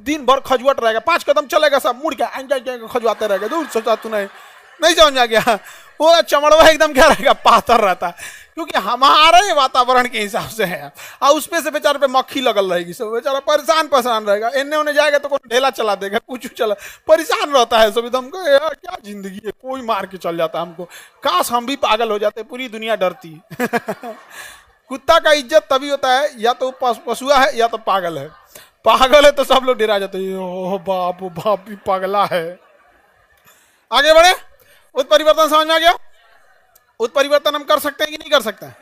दिन भर खजुआट रहेगा, 5 कदम चलेगा सब मुड़ के खजुआते रहेगा, दूर सोचा तू नहीं समझ में आ गया। वो चमड़वा एकदम क्या रहेगा, पातर रहता है, क्योंकि हमारे वातावरण के हिसाब से है। और उसपे से बेचारे पे मक्खी लगल रहेगी, सब बेचारा परेशान रहेगा, इन्ने उन्हें जाएगा तो कोई ढेला चला देगा, कुछ चला, परेशान रहता है सब एकदम। यार क्या जिंदगी है, कोई मार के चल जाता है हमको, काश हम भी पागल हो जाते, पूरी दुनिया डरती। कुत्ता का इज्जत तभी होता है या तो पशुआ है या तो पागल है। पागल है तो सब लोग डरा जाते हैं, ओ बाप भी पागला है। आगे बढ़े, उत्परिवर्तन समझ में आ गया। उत्परिवर्तन हम कर सकते हैं कि नहीं कर सकते हैं?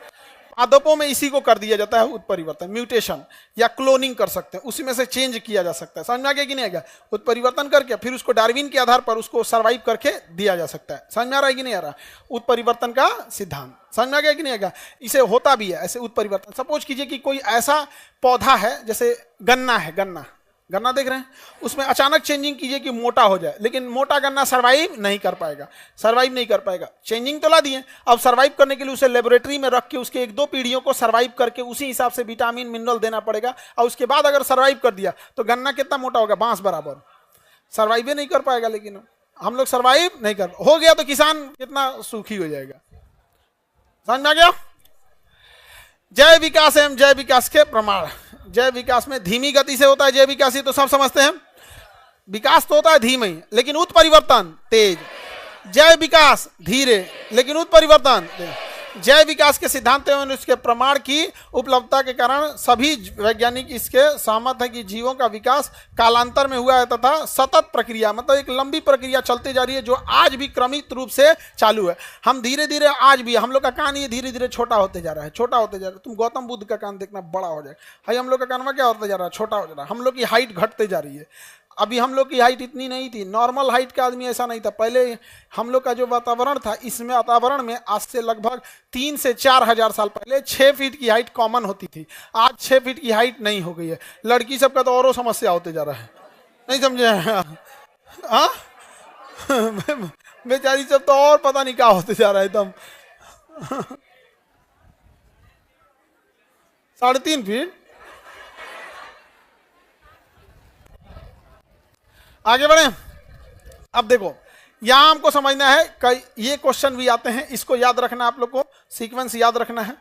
पादपों में इसी को कर दिया जाता है उत्परिवर्तन, म्यूटेशन या क्लोनिंग कर सकते हैं, उसी में से चेंज किया जा सकता है। समझ में आ गया कि नहीं आ गया? उत्परिवर्तन करके फिर उसको डार्विन के आधार पर उसको सर्वाइव करके दिया जा सकता है। समझ में आ रहा है कि नहीं आ रहा? उत्परिवर्तन का सिद्धांत समझ में आ गया कि नहीं आ गया? इसे होता भी है ऐसे उत्परिवर्तन। सपोज कीजिए कि कोई ऐसा पौधा है, जैसे गन्ना है, गन्ना देख रहे हैं, उसमें अचानक चेंजिंग कीजिए कि मोटा हो जाए, लेकिन मोटा गन्ना सर्वाइव नहीं कर पाएगा। चेंजिंग तो ला दिए, अब सर्वाइव करने के लिए उसे लेबोरेटरी में रख के उसके 1-2 पीढ़ियों को सर्वाइव करके उसी हिसाब से विटामिन मिनरल देना पड़ेगा, और उसके बाद अगर सर्वाइव कर दिया तो गन्ना कितना मोटा होगा? बांस बराबर। सर्वाइव नहीं कर पाएगा, लेकिन हम लोग सर्वाइव नहीं कर, हो गया तो किसान कितना सुखी हो जाएगा। समझ में आ गया? जय विकास एवं जय विकास के प्रमाण। जय विकास में धीमी गति से होता है जय विकास, ही तो सब समझते हैं। विकास तो होता है धीमे, लेकिन उत्परिवर्तन तेज। जय विकास धीरे, लेकिन उत्परिवर्तन तेज। जय विकास के सिद्धांत एवं उसके प्रमाण की उपलब्धता के कारण सभी वैज्ञानिक इसके सहमत है कि जीवों का विकास कालांतर में हुआ है तथा सतत प्रक्रिया, मतलब एक लंबी प्रक्रिया चलती जा रही है, जो आज भी क्रमिक रूप से चालू है। हम धीरे धीरे आज भी, हम लोग का कान ये धीरे धीरे छोटा होते जा रहा है, तुम गौतम बुद्ध का कान देखना बड़ा हो जाए, भाई हम लोग का कान में क्या होता जा रहा है? छोटा हो जा रहा है। हम लोग की हाइट घटते जा रही है। अभी हम लोग की हाइट इतनी नहीं थी, नॉर्मल हाइट का आदमी ऐसा नहीं था। पहले हम लोग का जो वातावरण था, इसमें वातावरण में आज से लगभग 3 से 4 हजार साल पहले 6 फीट की हाइट कॉमन होती थी। आज 6 फीट की हाइट नहीं हो गई है। लड़की सबका तो और समस्या होते जा रहा है, नहीं समझे? हाँ बेचारी सब तो और पता नहीं क्या होते जा रहा है एकदम। 3.5 फीट। आगे बढ़े। अब देखो, यहां हमको समझना है, कई ये क्वेश्चन भी आते हैं, इसको याद रखना, आप लोग को सीक्वेंस याद रखना है।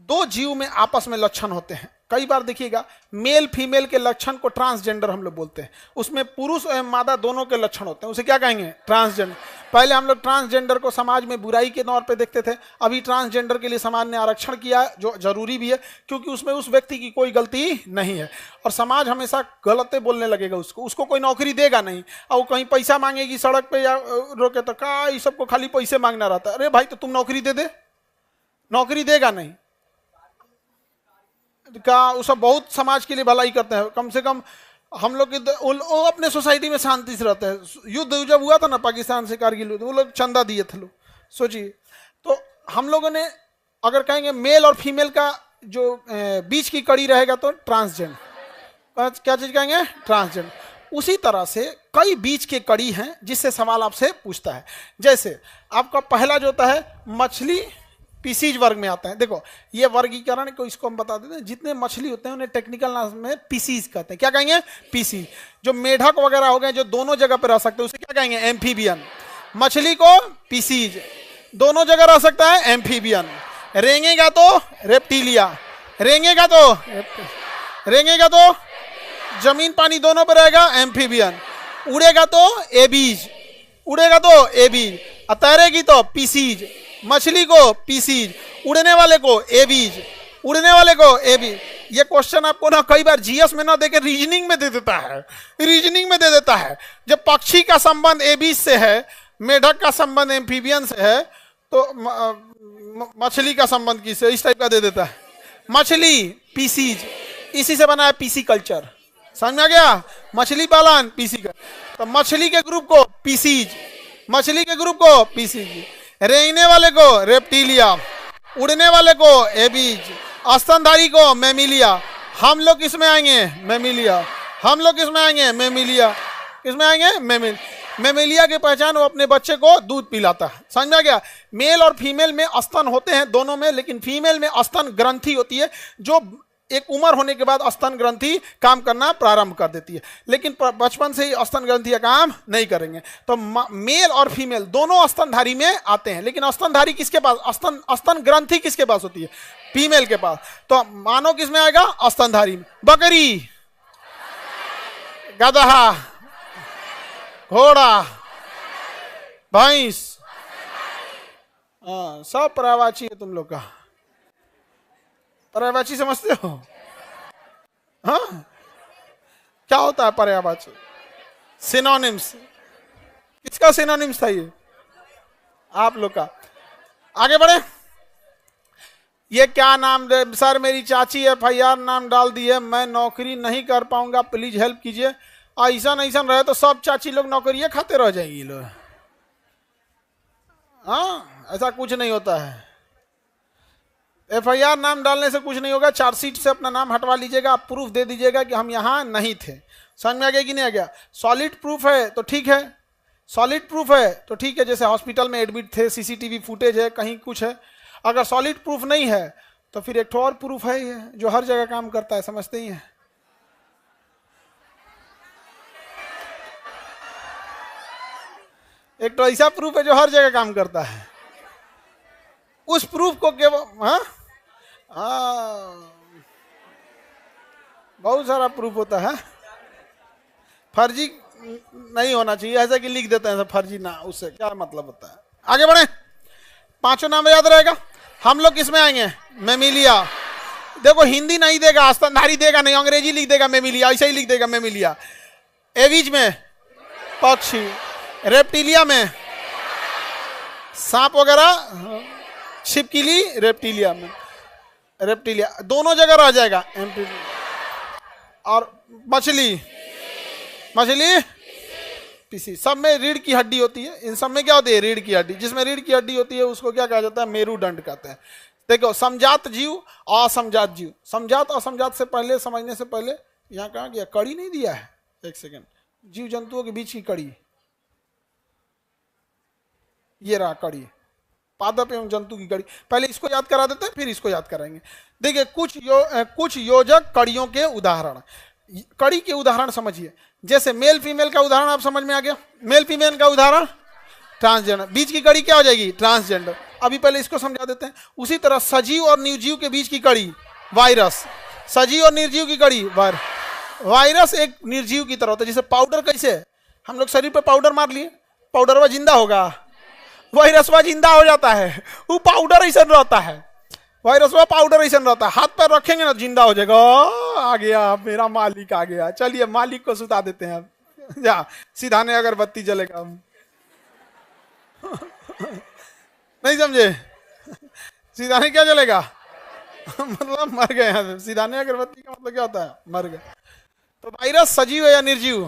2 जीव में आपस में लक्षण होते हैं। कई बार देखिएगा, मेल फीमेल के लक्षण को ट्रांसजेंडर हम लोग बोलते हैं। उसमें पुरुष एवं मादा दोनों के लक्षण होते हैं, उसे क्या कहेंगे? ट्रांसजेंडर। पहले हम लोग ट्रांसजेंडर को समाज में बुराई के तौर पे देखते थे, अभी ट्रांसजेंडर के लिए समाज ने आरक्षण किया है, जो जरूरी भी है, क्योंकि उसमें उस व्यक्ति की कोई गलती नहीं है। और समाज हमेशा गलत बोलने लगेगा उसको कोई नौकरी देगा नहीं, और वो कहीं पैसा मांगेगी सड़क पे या रोके तो का ये सबको खाली पैसे मांगना रहता है। अरे भाई तो तुम नौकरी दे, नौकरी देगा नहीं का, वो सब बहुत समाज के लिए भलाई करते हैं। कम से कम हम लोग वो अपने सोसाइटी में शांति से रहते हैं। युद्ध जब हुआ था ना पाकिस्तान से, कारगिल युद्ध, वो लोग चंदा दिए थे लोग, सोचिए। तो हम लोगों ने अगर कहेंगे मेल और फीमेल का जो बीच की कड़ी रहेगा तो ट्रांसजेंडर, क्या चीज कहेंगे? ट्रांसजेंडर। उसी तरह से कई बीच के कड़ी हैं जिससे सवाल आपसे पूछता है। जैसे आपका पहला जो होता है, मछली पीसीज वर्ग में आता है। देखो ये वर्गीकरण को इसको हम बता देते हैं, जितने मछली होते हैं उन्हें टेक्निकल नाम में पीसीज कहते हैं। क्या कहेंगे? पीसीज। जो मेढक वगैरह हो गए जो दोनों जगह पे रह सकते हैं उसे क्या कहेंगे? एम्फीबियन। मछली को पीसीज, दोनों जगह रह सकता है एम्फीबियन। रेंगेगा तो रेप्टिलिया, रेंगेगा तो जमीन पानी दोनों पे रहेगा एम्फीबियन। उड़ेगा तो एबीज, तैरेगी तो पीसीज। मछली को पीसीज, उड़ने वाले को एबीज। ये क्वेश्चन आपको ना कई बार जीएस में ना देके रीजनिंग में दे देता है। जब पक्षी का संबंध एबीज से है, मेढक का संबंध एम्फीबियन से है, तो मछली का संबंध किससे? इस टाइप का दे देता है। मछली पीसीज, इसी से बना है पीसी कल्चर। समझ में आ गया? मछली पालन पीसी का, तो मछली के ग्रुप को पीसीज, रेंगने वाले को रेप्टिलिया, उड़ने वाले को एबीज, स्तनधारी को मैमिलिया। हम लोग किसमें आएंगे? मैमिलिया की पहचान, वो अपने बच्चे को दूध पिलाता है। समझ में आ गया? मेल और फीमेल में स्तन होते हैं दोनों में, लेकिन फीमेल में स्तन ग्रंथि होती है जो एक उम्र होने के बाद स्तन ग्रंथि काम करना प्रारंभ कर देती है, लेकिन बचपन से ही स्तन ग्रंथि काम नहीं करेंगे। तो मेल और फीमेल दोनों स्तनधारी में आते हैं, लेकिन स्तनधारी किसके पास, स्तन ग्रंथि किसके पास होती है, फीमेल के पास। तो मानो किसमें आएगा, स्तनधारी में। बकरी, गधा, घोड़ा, भैंस, सब पर्यायवाची है तुम लोग का। पर्यायवाची समझते हो? हाँ, क्या होता है पर्यायवाची? सिनोनिम्स। किसका सिनोनिम्स था ये? आप लोग का। आगे बढ़े। ये क्या नाम दे सर, मेरी चाची FIR नाम डाल दी है, मैं नौकरी नहीं कर पाऊंगा, प्लीज हेल्प कीजिए। ऐसा रहे तो सब चाची लोग नौकरियां खाते रह जाएंगी लोग। हाँ, ऐसा कुछ नहीं होता है। FIR नाम डालने से कुछ नहीं होगा, चार्जशीट से अपना नाम हटवा लीजिएगा, आप प्रूफ दे दीजिएगा कि हम यहाँ नहीं थे। समझ में आ गया कि नहीं आ गया? सॉलिड प्रूफ है तो ठीक है, सॉलिड प्रूफ है तो ठीक है, जैसे हॉस्पिटल में एडमिट थे, CCTV फुटेज है, कहीं कुछ है। अगर सॉलिड प्रूफ नहीं है तो फिर एक और प्रूफ है ये, जो हर जगह काम करता है, समझते ही है। एक तो ऐसा प्रूफ है जो हर जगह काम करता है, उस प्रूफ को केवल बहुत सारा प्रूफ होता है, फर्जी नहीं होना चाहिए। ऐसा कि लिख देते हैं फर्जी ना, उससे क्या मतलब होता है। आगे बढ़े। पांचों नाम याद रहेगा। हम लोग किसमें आएंगे, मेमिलिया। देखो हिंदी नहीं देगा, स्तनधारी देगा नहीं, अंग्रेजी लिख देगा मेमिलिया, ऐसा ही लिख देगा मेमिलिया। एविज में पक्षी, रेप्टिलिया में सांप वगैरह, छिपकली रेप्टिलिया में, रेप्टिलिया दोनों जगह रह जाएगा। और मछली, मछली पीसी, सब में रीढ़ की हड्डी होती है। इन सब में क्या होती है, रीढ़ की हड्डी। जिसमें रीढ़ की हड्डी होती है उसको क्या कहा जाता है, मेरुदंड कहते हैं। देखो समजात जीव, असमजात जीव। समजात असमजात से पहले समझने से पहले यहाँ कहा गया, कड़ी नहीं दिया है, एक सेकेंड, जीव जंतुओं के बीच की कड़ी, ये रहा कड़ी, पादप एवं जंतु की कड़ी। पहले इसको याद करा देते हैं, फिर इसको याद कराएंगे। देखिए कुछ योजक कड़ियों के उदाहरण, कड़ी के उदाहरण समझिए। जैसे मेल फीमेल का उदाहरण आप समझ में आ गया। मेल फीमेल का उदाहरण ट्रांसजेंडर, बीच की कड़ी क्या हो जाएगी, ट्रांसजेंडर। अभी पहले इसको समझा देते हैं। उसी तरह सजीव और निर्जीव के बीच की कड़ी, वायरस। सजीव और निर्जीव की कड़ी, वायरस एक निर्जीव की तरह होता है। जैसे पाउडर, कैसे हम लोग शरीर पे पाउडर मार लिए, पाउडर वह जिंदा होगा, वायरसवा जिंदा हो जाता है, वो पाउडर ऐसा रहता है, वायरसवा पाउडर ऐसा रहता है। हाथ पैर रखेंगे ना जिंदा हो जाएगा। आ गया मेरा मालिक आ गया, चलिए मालिक को सुता देते हैं। जा सीधाने अगरबत्ती जलेगा। नहीं समझे, सीधाने क्या जलेगा मतलब मर गए। सीधाने अगरबत्ती का मतलब क्या होता है, मर गए। तो वायरस सजीव है या निर्जीव?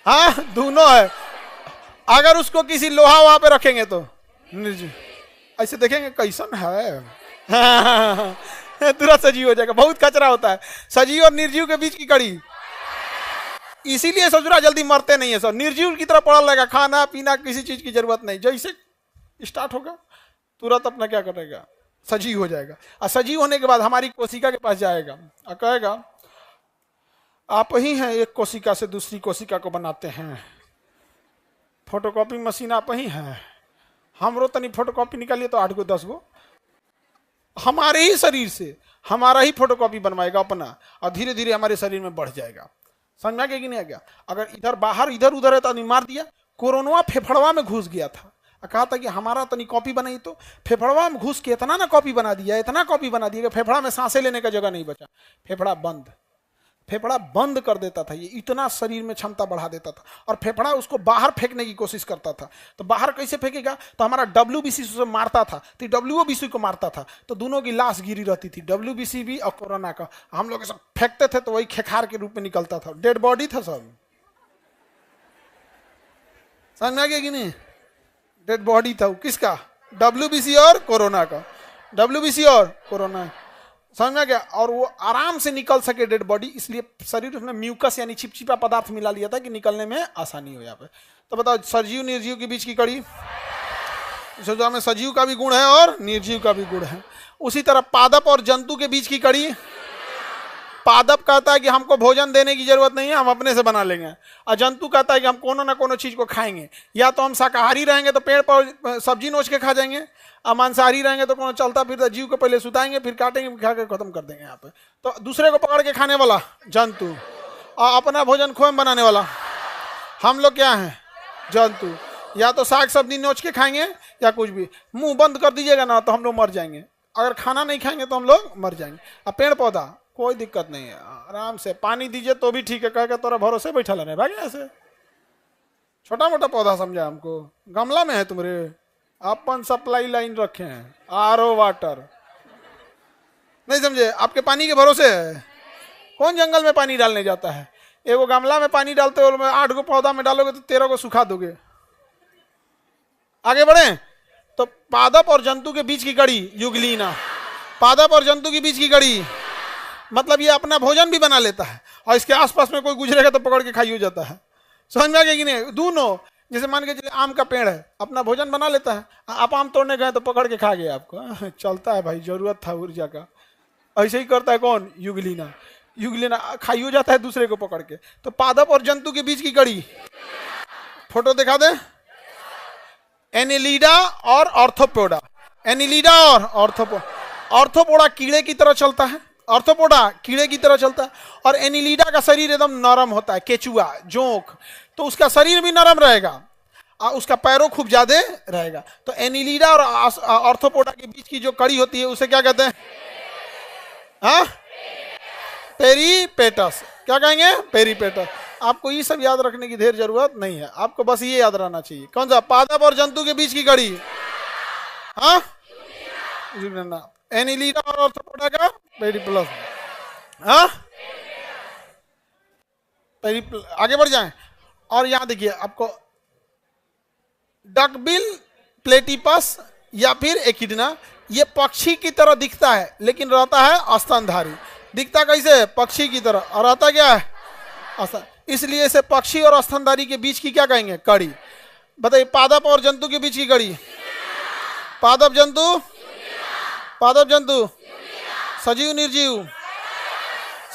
हाँ दोनों है। अगर उसको किसी लोहा वहां पे रखेंगे तो निर्जीव, ऐसे देखेंगे कैसन है, तुरंत सजीव हो जाएगा। बहुत कचरा होता है सजीव और निर्जीव के बीच की कड़ी। इसीलिए ससुरा जल्दी मरते नहीं है सब, निर्जीव की तरह पड़ा रहेगा, खाना पीना किसी चीज की जरूरत नहीं। जैसे स्टार्ट होगा तुरंत अपना क्या करेगा, सजीव हो जाएगा। और सजीव होने के बाद हमारी कोशिका के पास जाएगा और कहेगा आप ही हैं, एक कोशिका से दूसरी कोशिका को बनाते हैं, फोटोकॉपी मशीन आप ही हैं, हमरो तनी फोटोकॉपी निकालिए तो 8 गो 10 गो हमारे ही शरीर से हमारा ही फोटोकॉपी बनवाएगा अपना, और धीरे धीरे हमारे शरीर में बढ़ जाएगा। समझ में आ गया कि नहीं आ गया? अगर इधर बाहर इधर उधर है तो मार दिया। कोरोना फेफड़वा में घुस गया था, कहा था कि हमारा तनी कॉपी बनाई, तो फेफड़वा में घुस के इतना ना कॉपी बना दिया, इतना कॉपी बना दिया कि फेफड़ा में सांसें लेने का जगह नहीं बचा। फेफड़ा बंद कर देता था, ये इतना शरीर में क्षमता बढ़ा देता था। और फेफड़ा उसको बाहर फेंकने की कोशिश करता था। तो बाहर कैसे फेंकेगा, तो हमारा WBC उसे मारता था, तो WBC को मारता था, तो दोनों की लाश गिरी रहती थी, WBC भी और कोरोना का। हम लोग सब फेंकते थे तो वही खेखार के रूप में निकलता था, डेड बॉडी था सब। समझ में आ गया कि नहीं? डेड बॉडी था किसका, WBC और कोरोना का, WBC और कोरोना। समझ में आ गया? और वो आराम से निकल सके डेड बॉडी, इसलिए शरीर में म्यूकस यानी चिपचिपा पदार्थ मिला लिया था कि निकलने में आसानी हो। यहाँ पे तो बताओ सजीव निर्जीव के बीच की कड़ी, में सजीव का भी गुण है और निर्जीव का भी गुण है। उसी तरह पादप और जंतु के बीच की कड़ी, पादप कहता है कि हमको भोजन देने की जरूरत नहीं है, हम अपने से बना लेंगे, और जंतु कहता है कि हम कोनो ना कोनो चीज को खाएंगे, या तो हम शाकाहारी रहेंगे तो पेड़ पर सब्जी नोच के खा जाएंगे, और मांसाहारी रहेंगे तो कोनो चलता फिरता जीव को पहले सुताएंगे, फिर काटेंगे, खा के खत्म कर देंगे यहाँ पे। तो दूसरे को पकड़ के खाने वाला जंतु, और अपना भोजन खुद बनाने वाला हम लोग क्या हैं? जंतु। या तो साग सब्जी नोच के खाएंगे या कुछ भी। मुंह बंद कर दीजिएगा ना तो हम लोग मर जाएंगे, अगर खाना नहीं खाएंगे तो हम लोग मर जाएंगे। अब पेड़ पौधा कोई दिक्कत नहीं है, आराम से पानी दीजिए तो भी ठीक है, कह के तोरा भरोसे बैठा रहने भाई, ऐसे छोटा मोटा पौधा समझा हमको, गमला में है तुम्हारे, अपन सप्लाई लाइन रखे हैं, आरओ वाटर नहीं समझे, आपके पानी के भरोसे है। कौन जंगल में पानी डालने जाता है? एगो गमला में पानी डालते हो, 8 गो पौधा में डालोगे तो 13 को सुखा दोगे। आगे बढ़े तो पादप और जंतु के बीच की कड़ी युगलीना, पादप और जंतु के बीच की कड़ी मतलब ये अपना भोजन भी बना लेता है, और इसके आसपास में कोई गुजरेगा तो पकड़ के खाई हो जाता है। समझ में आ गया कि नहीं? दोनों, जैसे मान के चलिए आम का पेड़ है, अपना भोजन बना लेता है, आप आम तोड़ने गए तो पकड़ के खा गए आपको, चलता है भाई, जरूरत था ऊर्जा का। ऐसे ही करता है कौन? युगलीना। युगलीना खाई हो जाता है दूसरे को पकड़ के। तो पादप और जंतु के बीच की कड़ी, फोटो दिखा दे, एनिलीडा और ऑर्थोपोडा। एनिलीडा और ऑर्थोपोडा। ऑर्थोपोडा कीड़े की तरह चलता है, ऑर्थोपोडा कीड़े की तरह चलता है, और एनिलीडा का शरीर एकदम नरम होता है, केचुआ जोंक, तो उसका शरीर भी नरम रहेगा और उसका पैरों खूब ज्यादा रहेगा। तो एनिलीडा और ऑर्थोपोडा के बीच की जो कड़ी होती है उसे क्या कहते हैं? हाँ, पेरीपेटस। क्या कहेंगे? पेरीपेटस। आपको ये सब याद रखने की ढेर जरूरत नहीं है, आपको बस ये याद रहना चाहिए। कौन सा? पादप और जंतु के बीच की कड़ी, हाँ, एनिलीडा और ऑर्थोपोडा का पेरीप्लस, हाँ, आगे बढ़ जाएं। और यहां देखिए आपको डकबिल प्लेटिपस या फिर एकिडना, ये पक्षी की तरह दिखता है लेकिन रहता है स्तनधारी। दिखता कैसे? पक्षी की तरह, और रहता क्या है? इसलिए इसे पक्षी और स्तनधारी के बीच की क्या कहेंगे? कड़ी। बताइए, पादप और जंतु के बीच की कड़ी, पादप जंतु, पादप जंतु, सजीव निर्जीव,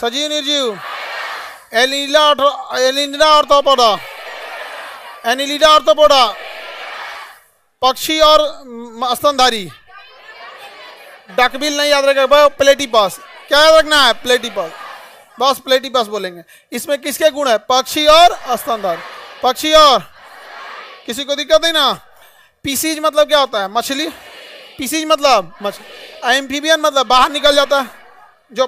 सजीव निर्जीव, एनिलीडा ऑर्थोपोडा, एनिलीडा ऑर्थोपोडा, पक्षी और स्तनधारी। डकबिल नहीं याद रखेगा, प्लेटिपस। क्या याद रखना है? प्लेटिपस, बस प्लेटिपस बोलेंगे। इसमें किसके गुण है? पक्षी और स्तनधारी। पक्षी और, किसी को दिक्कत नहीं ना? पीसीज मतलब क्या होता है? मछली। पीसीज मतलब मछली। एम्फीबियन मतलब बाहर निकल जाता है, जो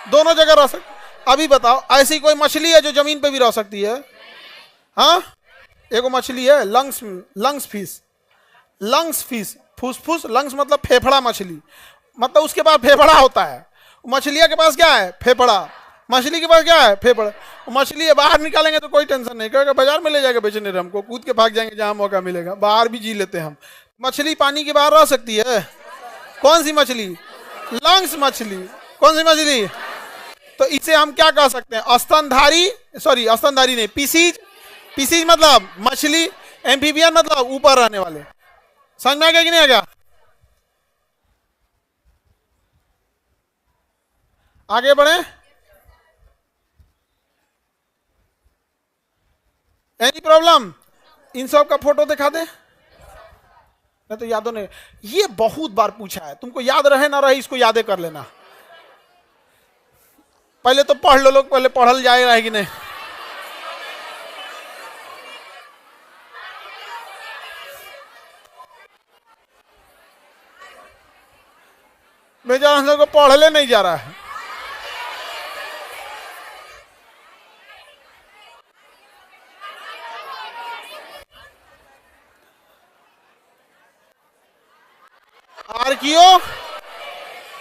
दोनों जगह रह सकती। अभी बताओ, ऐसी कोई मछली है जो जमीन पे भी रह सकती है? हाँ, एगो मछली है लंग्स फिश। लंग्स फिश, फुसफुस, लंग्स मतलब फेफड़ा मछली, मतलब उसके पास फेफड़ा होता है। मछलिया के पास क्या है? फेफड़ा। मछली के पास क्या है? फेफड़ा। मछली बाहर निकालेंगे तो कोई टेंशन नहीं, कहेगा बाजार में ले जाएगा बेचने, हमको कूद के भाग जाएंगे जहां मौका मिलेगा। बाहर भी जी लेते हैं हम। मछली पानी के बाहर रह सकती है। कौन सी मछली? लंग्स मछली। कौन सी मछली? तो इसे हम क्या कह सकते हैं? स्तनधारी, सॉरी स्तनधारी नहीं, पीसीज। पीसीज मतलब मछली, एम्फीबियन मतलब ऊपर रहने वाले। समझ में आ गया कि नहीं आ गया? आगे बढ़े। Any problem? इन सब का फोटो दिखा दे, मैं तो यादों नहीं। ये बहुत बार पूछा है, तुमको याद रहे ना रहे इसको यादे कर लेना। पहले तो पढ़ लो लोग, पहले पढ़ल जाएगा है कि नहीं। बेचारा हम लोग को पढ़ले नहीं जा रहा है। Archaeo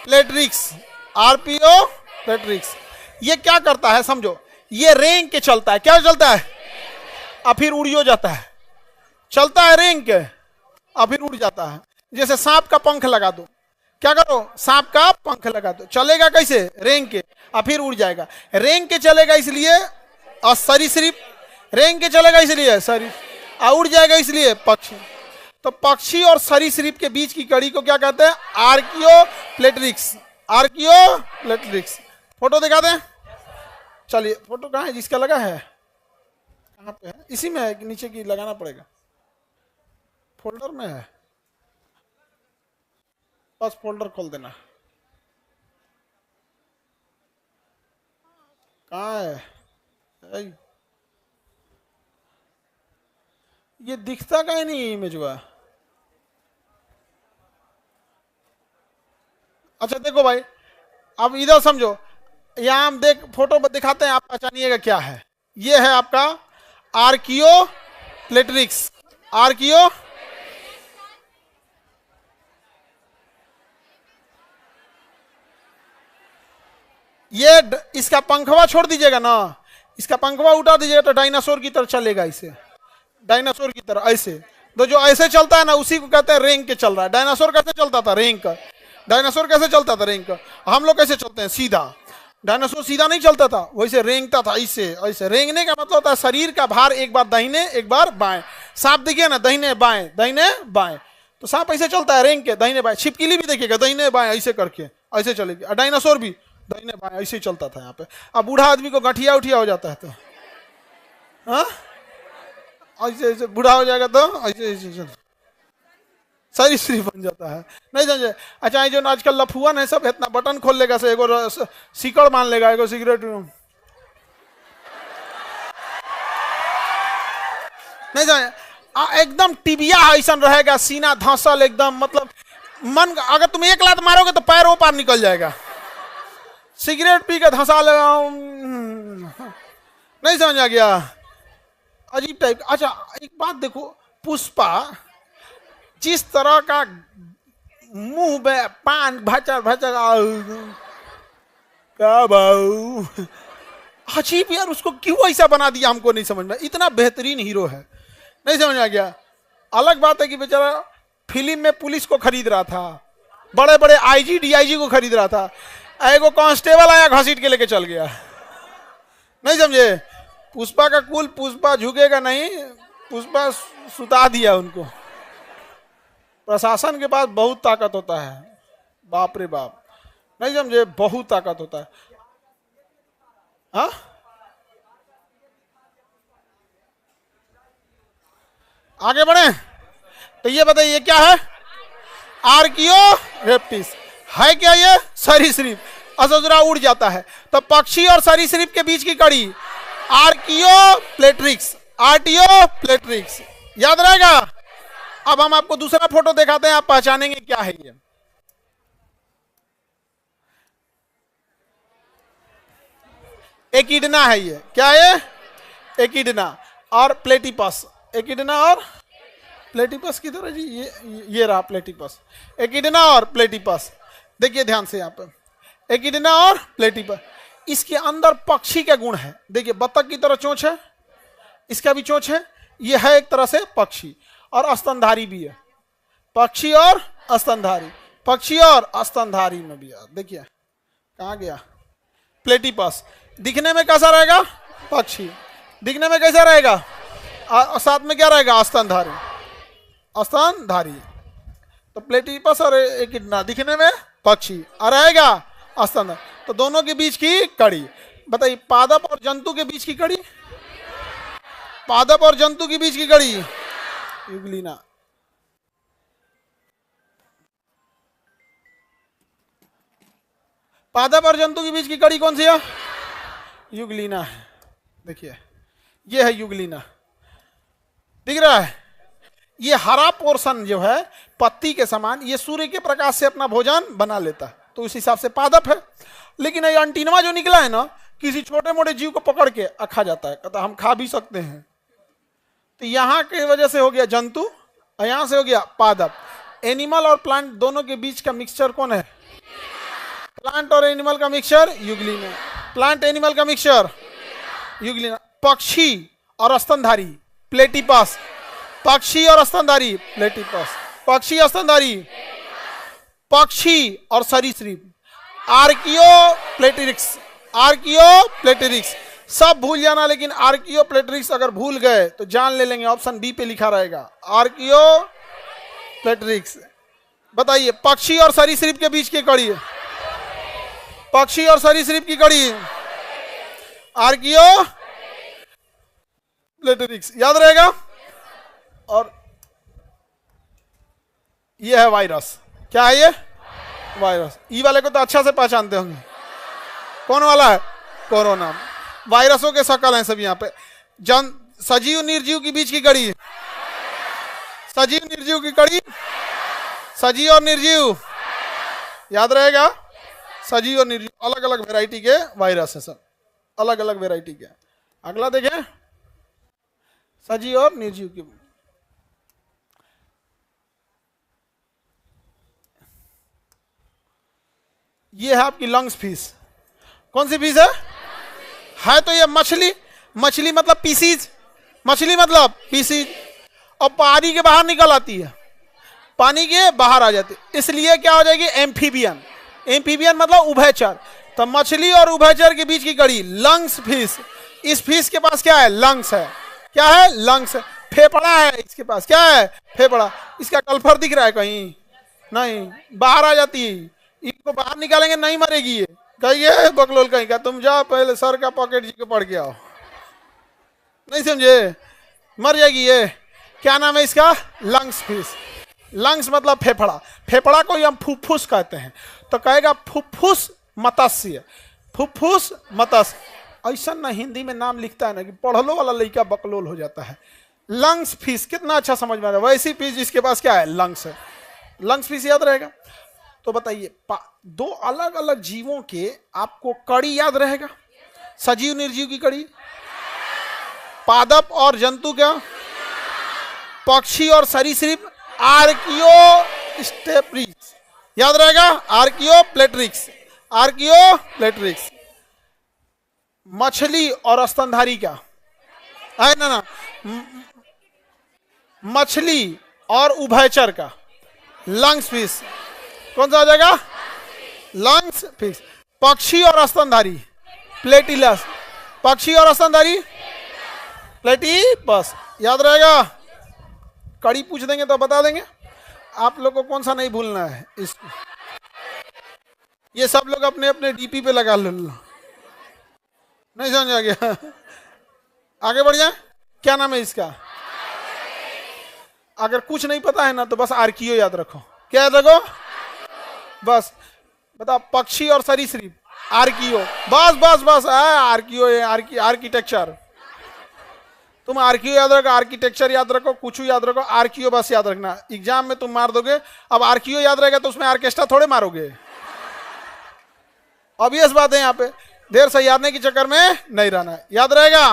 प्लेट्रिक्स, archaeopteryx. ये क्या करता है समझो, ये रेंग के चलता है। क्या चलता है? और फिर उड़ियो जाता है। चलता है रेंग के और फिर उड़ जाता है। जैसे सांप का पंख लगा दो, क्या करो? सांप का पंख लगा दो, चलेगा कैसे? रेंग के, और फिर उड़ जाएगा। रेंग के चलेगा इसलिए और सरीसृप, रेंग के चलेगा इसलिए सरीसृप, और उड़ जाएगा इसलिए पक्षी। तो पक्षी और सरीसृप के बीच की कड़ी को क्या कहते हैं? आर्कियोप्लेटरिक्स। आर्कियोप्लेटरिक्स। फोटो दिखा दें, चलिए। फोटो कहाँ है जिसका लगा है? कहाँ पे है? इसी में है कि नीचे की लगाना पड़ेगा? फोल्डर में है, बस फोल्डर खोल देना। कहाँ है? ये दिखता कहीं नहीं इमेज हुआ। अच्छा देखो भाई, अब इधर समझो, यहां हम देख फोटो दिखाते हैं, आप पहचानिएगा क्या है। ये है आपका आर्कियोप्लेटरिक्स। आर्कियो ये इसका पंखवा छोड़ दीजिएगा ना, इसका पंखवा उठा दीजिएगा तो डायनासोर की तरह चलेगा। इसे डायनासोर की तरह ऐसे, तो जो ऐसे चलता है ना उसी को कहते हैं रेंग के चल रहा है। डायनासोर कैसे चलता था? रेंग का। डायनासोर कैसे चलता था? रेंग का। हम लोग कैसे चलते हैं? सीधा। डायनासोर सीधा नहीं चलता था, वैसे रेंगता था ऐसे ऐसे। रेंगने का मतलब होता है शरीर का भार एक बार दाहिने एक बार बाएं। सांप देखिए ना, दाहिने बाएं, तो सांप ऐसे चलता है रेंग के, दाहिने बाएं। छिपकली भी देखिएगा दाहिने बाएं ऐसे करके ऐसे चलेगी। और डायनासोर भी दाहिने बाएं ऐसे चलता था यहाँ पे। अब बूढ़ा आदमी को गठिया उठिया हो जाता है तो हाँ ऐसे ऐसे बूढ़ा हो जाएगा तो ऐसे ऐसे सरीसृप बन जाता है। नहीं समझे? अच्छा, ये जो आजकल लफुअन है सब इतना बटन खोल लेगा से एगो सीकड़ मान लेगा, एगो सिगरेट नहीं समझे? एकदम टिबिया ऐसा रहेगा, सीना धंसल एकदम, मतलब मन अगर तुम एक लात मारोगे तो पैर वो पार निकल जाएगा। सिगरेट पी के धंसा लेगा, नहीं समझ आ गया? अजीब टाइप। अच्छा एक बात देखो, पुष्पा जिस तरह का मुंह में पान भचर भचर क्या भाऊ, अजीब यार, उसको क्यों ऐसा बना दिया हमको नहीं समझ में। इतना बेहतरीन हीरो है, नहीं समझ आ गया? अलग बात है कि बेचारा फिल्म में पुलिस को खरीद रहा था, बड़े बड़े आईजी डीआईजी को खरीद रहा था, एगो कांस्टेबल आया घसीट के लेके चल गया। नहीं समझे? पुष्पा का कुल, पुष्पा झुकेगा नहीं, पुष्पा सुता दिया उनको। प्रशासन के पास बहुत ताकत होता है, बाप रे बाप, नहीं समझे? बहुत ताकत होता है। हाँ आगे बढ़े तो ये बताइए क्या है? आर्कियोप्टेरिक्स है क्या? ये सरीसृप। असुरा उड़ जाता है तो पक्षी और सरीसृप के बीच की कड़ी आर्कियोप्लेटरिक्स। आर्कियोप्लेटरिक्स याद रहेगा। अब हम आपको दूसरा फोटो दिखाते हैं, आप पहचानेंगे क्या है ये। एकिडना है ये। क्या है? एकिडना और प्लेटिपस। एकिडना और प्लेटिपस की तरह जी, ये रहा प्लेटिपस। एकिडना और प्लेटिपस, देखिए ध्यान से यहाँ पे, एकिडना और प्लेटिपस। इसके अंदर पक्षी का गुण है। देखिए बतख की तरह चोंच है, इसका भी चोंच है। ये है एक तरह से पक्षी, और स्तनधारी भी है। पक्षी और स्तनधारी, पक्षी और स्तनधारी में भी है। देखिए कहाँ गया? प्लेटिपस दिखने में कैसा रहेगा? पक्षी। दिखने में कैसा रहेगा? और साथ में क्या रहेगा? स्तनधारी। स्तनधारी तो प्लेटिपस और एकिडना दिखने में पक्षी और रहेगा स्तनधारी। तो दोनों के बीच की कड़ी बताइए। पादप और जंतु के बीच की कड़ी, पादप और जंतु के बीच की कड़ी युगलीना। पादप और जंतु के बीच की कड़ी कौन सी है? युगलीना है। देखिए ये है युगलीना, दिख रहा है? ये हरा पोर्शन जो है पत्ती के समान, ये सूर्य के प्रकाश से अपना भोजन बना लेता है, तो उस हिसाब से पादप है। लेकिन ये अंटीनवा जो निकला है ना, किसी छोटे मोटे जीव को पकड़ के खा जाता है, कहता हम खा भी सकते हैं। तो यहाँ की वजह से हो गया जंतु, और यहाँ से हो गया पादप। एनिमल और प्लांट दोनों के बीच का मिक्सचर कौन है? प्लांट और एनिमल का मिक्सचर युगलीना। प्लांट एनिमल का मिक्सचर युगलीना। पक्षी और स्तनधारी प्लेटिपस। पक्षी और स्तनधारी प्लेटिपस। पक्षी स्तनधारी, पक्षी और सरीसृप आर्कियोप्लेटरिक्स। आर्कियोप्लेटरिक्स सब भूल जाना, लेकिन आर्कियोप्लेटरिक्स अगर भूल गए तो जान ले लेंगे, ऑप्शन बी पे लिखा रहेगा। आर्कियो प्लेट्रिक्स। बताइए पक्षी और सरीसृप के बीच की कड़ी है, पक्षी और सरीसृप की कड़ी है आर्कियो प्लेट्रिक्स, याद रहेगा। और ये है वायरस, क्या है ये वायरस। ई वाले को तो अच्छा से पहचानते होंगे, कौन वाला है, कोरोना। वायरसों के शकल हैं सब यहाँ पे। सजीव निर्जीव के बीच की कड़ी, सजीव निर्जीव की कड़ी, सजीव और निर्जीव, याद रहेगा। सजीव और निर्जीव अलग अलग वैरायटी के वायरस है, सब अलग अलग वैरायटी के। अगला देखें, सजीव और निर्जीव की। ये है आपकी लंग्स फिश। कौन सी फिश है तो ये मछली। मछली मतलब पीसीज, मछली मतलब पीसीज, और पानी के बाहर निकल आती है, पानी के बाहर आ जाती है, इसलिए क्या हो जाएगी एम्फीबियन। एम्फीबियन मतलब उभयचर। तो मछली और उभयचर के बीच की कड़ी लंग्स फिश। इस फिश के पास क्या है, लंग्स है। क्या है, लंग्स है। फेफड़ा है इसके पास, क्या है, फेफड़ा। इसका कल्फर दिख रहा है कहीं नहीं, बाहर आ जाती है। इसको बाहर निकालेंगे नहीं मरेगी ये। कहिए बकलोल कहीं का, तुम जाओ पहले सर का पॉकेट जी को पढ़ के आओ, नहीं समझे, मर जाएगी ये। क्या नाम है इसका, लंग्स फिश। लंग्स मतलब फेफड़ा। फेफड़ा को हम फुफ्फुस कहते हैं, तो कहेगा फुफ्फुस मत्स्य, फुफ्फुस मत्स्य। ऐसा ना हिंदी में नाम लिखता है ना कि पढ़लो वाला लड़का बकलोल हो जाता है। लंग्स फिश कितना अच्छा समझ में आ रहा है। वैसी फिश जिसके पास क्या है, लंग्स है। लंग्स फिश याद रहेगा। तो बताइए दो अलग अलग जीवों के आपको कड़ी याद रहेगा, सजीव निर्जीव की कड़ी, पादप और जंतु क्या, पक्षी और सरीसृप, आर्कियो स्टेप्रिक्स, याद रहेगा, आर्कियो प्लेट्रिक्स, आर्कियो प्लेट्रिक्स। मछली और स्तनधारी का है ना, मछली और उभयचर का लंग्स फिश। कौन सा आ जाएगा, लंग्स फिश। पक्षी और स्तनधारी प्लेटिलस, पक्षी और स्तनधारी प्लेटिपस, याद रहेगा। कड़ी पूछ देंगे तो बता देंगे आप लोग को, कौन सा नहीं भूलना है इसको। ये सब लोग अपने अपने डीपी पे लगा लो, नहीं समझ आ गया। आगे बढ़ जाए, क्या नाम है इसका। अगर कुछ नहीं पता है ना तो बस आर्कियो याद रखो। क्या याद रखो, बस बताओ, पक्षी और सरीसृप, आर्कियो, बस बस बस आर्कियो है, आर्किटेक्चर। तुम आर्कियो याद रखो, आर्किटेक्चर याद रखो, कुछ याद रखो, आर्कियो बस याद रखना। एग्जाम में तुम मार दोगे। अब आर्कियो याद रहेगा तो उसमें आर्केस्ट्रा थोड़े मारोगे, ऑब्वियस बात है। यहाँ पे देर सैयारने के चक्कर में नहीं रहना है, याद रहेगा।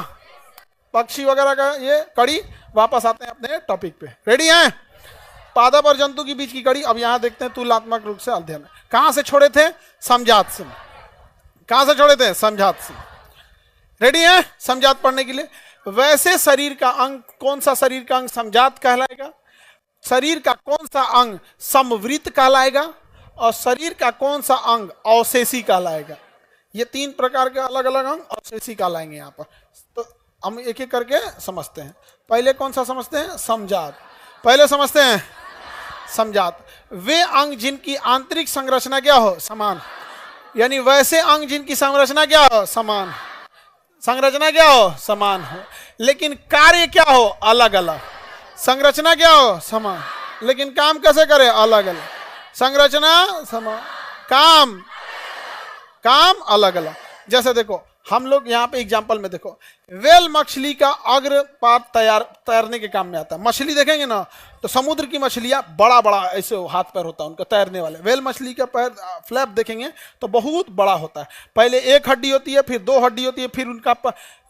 पक्षी वगैरह का ये कड़ी। वापस आते हैं अपने टॉपिक पे, रेडी हैं। पादप और जंतु के बीच की कड़ी। अब यहां देखते हैं तुलनात्मक रूप से अध्ययन। कहां से छोड़े थे, समझात से। कहां से छोड़े थे, समझात से। रेडी हैं समझात पढ़ने के लिए। वैसे शरीर का अंग, कौन सा शरीर का अंग समझात कहलाएगा, शरीर का कौन सा अंग समवृत्त कहलाएगा, और शरीर का कौन सा अंग अवशेषी कहलाएगा। ये तीन प्रकार के अलग अलग अंग अवशेषी कहलाएंगे यहाँ पर। तो हम एक एक करके समझते हैं। पहले कौन सा समझते हैं, समझात। पहले समझते हैं समझात। वे अंग जिनकी आंतरिक संरचना क्या हो, समान, यानी वैसे अंग जिनकी संरचना क्या हो, समान, संरचना क्या हो, समान हो, लेकिन कार्य क्या हो, अलग अलग। संरचना क्या हो, समान, लेकिन काम कैसे करे, अलग अलग। संरचना समान, काम अलग अलग। जैसे देखो हम लोग यहाँ पे एग्जांपल में देखो, वेल मछली का अग्र पाद तैरने के काम में आता है। मछली देखेंगे ना तो समुद्र की मछलियां बड़ा बड़ा ऐसे हाथ पैर होता है उनका तैरने वाले। वेल मछली का पैर फ्लैप देखेंगे तो बहुत बड़ा होता है। पहले एक हड्डी होती है, फिर दो हड्डी होती है, फिर उनका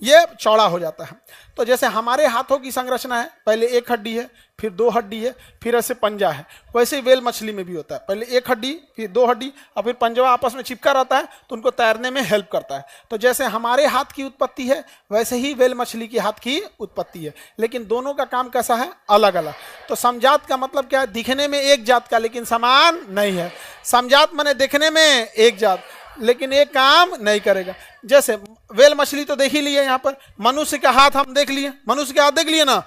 ये चौड़ा हो जाता है। तो जैसे हमारे हाथों की संरचना है, पहले एक हड्डी है, फिर दो हड्डी है, फिर ऐसे पंजा है, वैसे ही वेल मछली में भी होता है। पहले एक हड्डी, फिर दो हड्डी, और फिर पंजवा आपस में चिपका रहता है तो उनको तैरने में हेल्प करता है। तो जैसे हमारे हाथ की उत्पत्ति है वैसे ही वेल मछली की हाथ की उत्पत्ति है, लेकिन दोनों का काम कैसा है, अलग अलग। तो समझात का मतलब क्या है, दिखने में एक जात का लेकिन समान नहीं है। समझात माने दिखने में एक जात लेकिन एक काम नहीं करेगा। जैसे वेल मछली तो देख ही लिए, यहाँ पर मनुष्य का हाथ हम देख लिए, मनुष्य का हाथ देख लिए ना,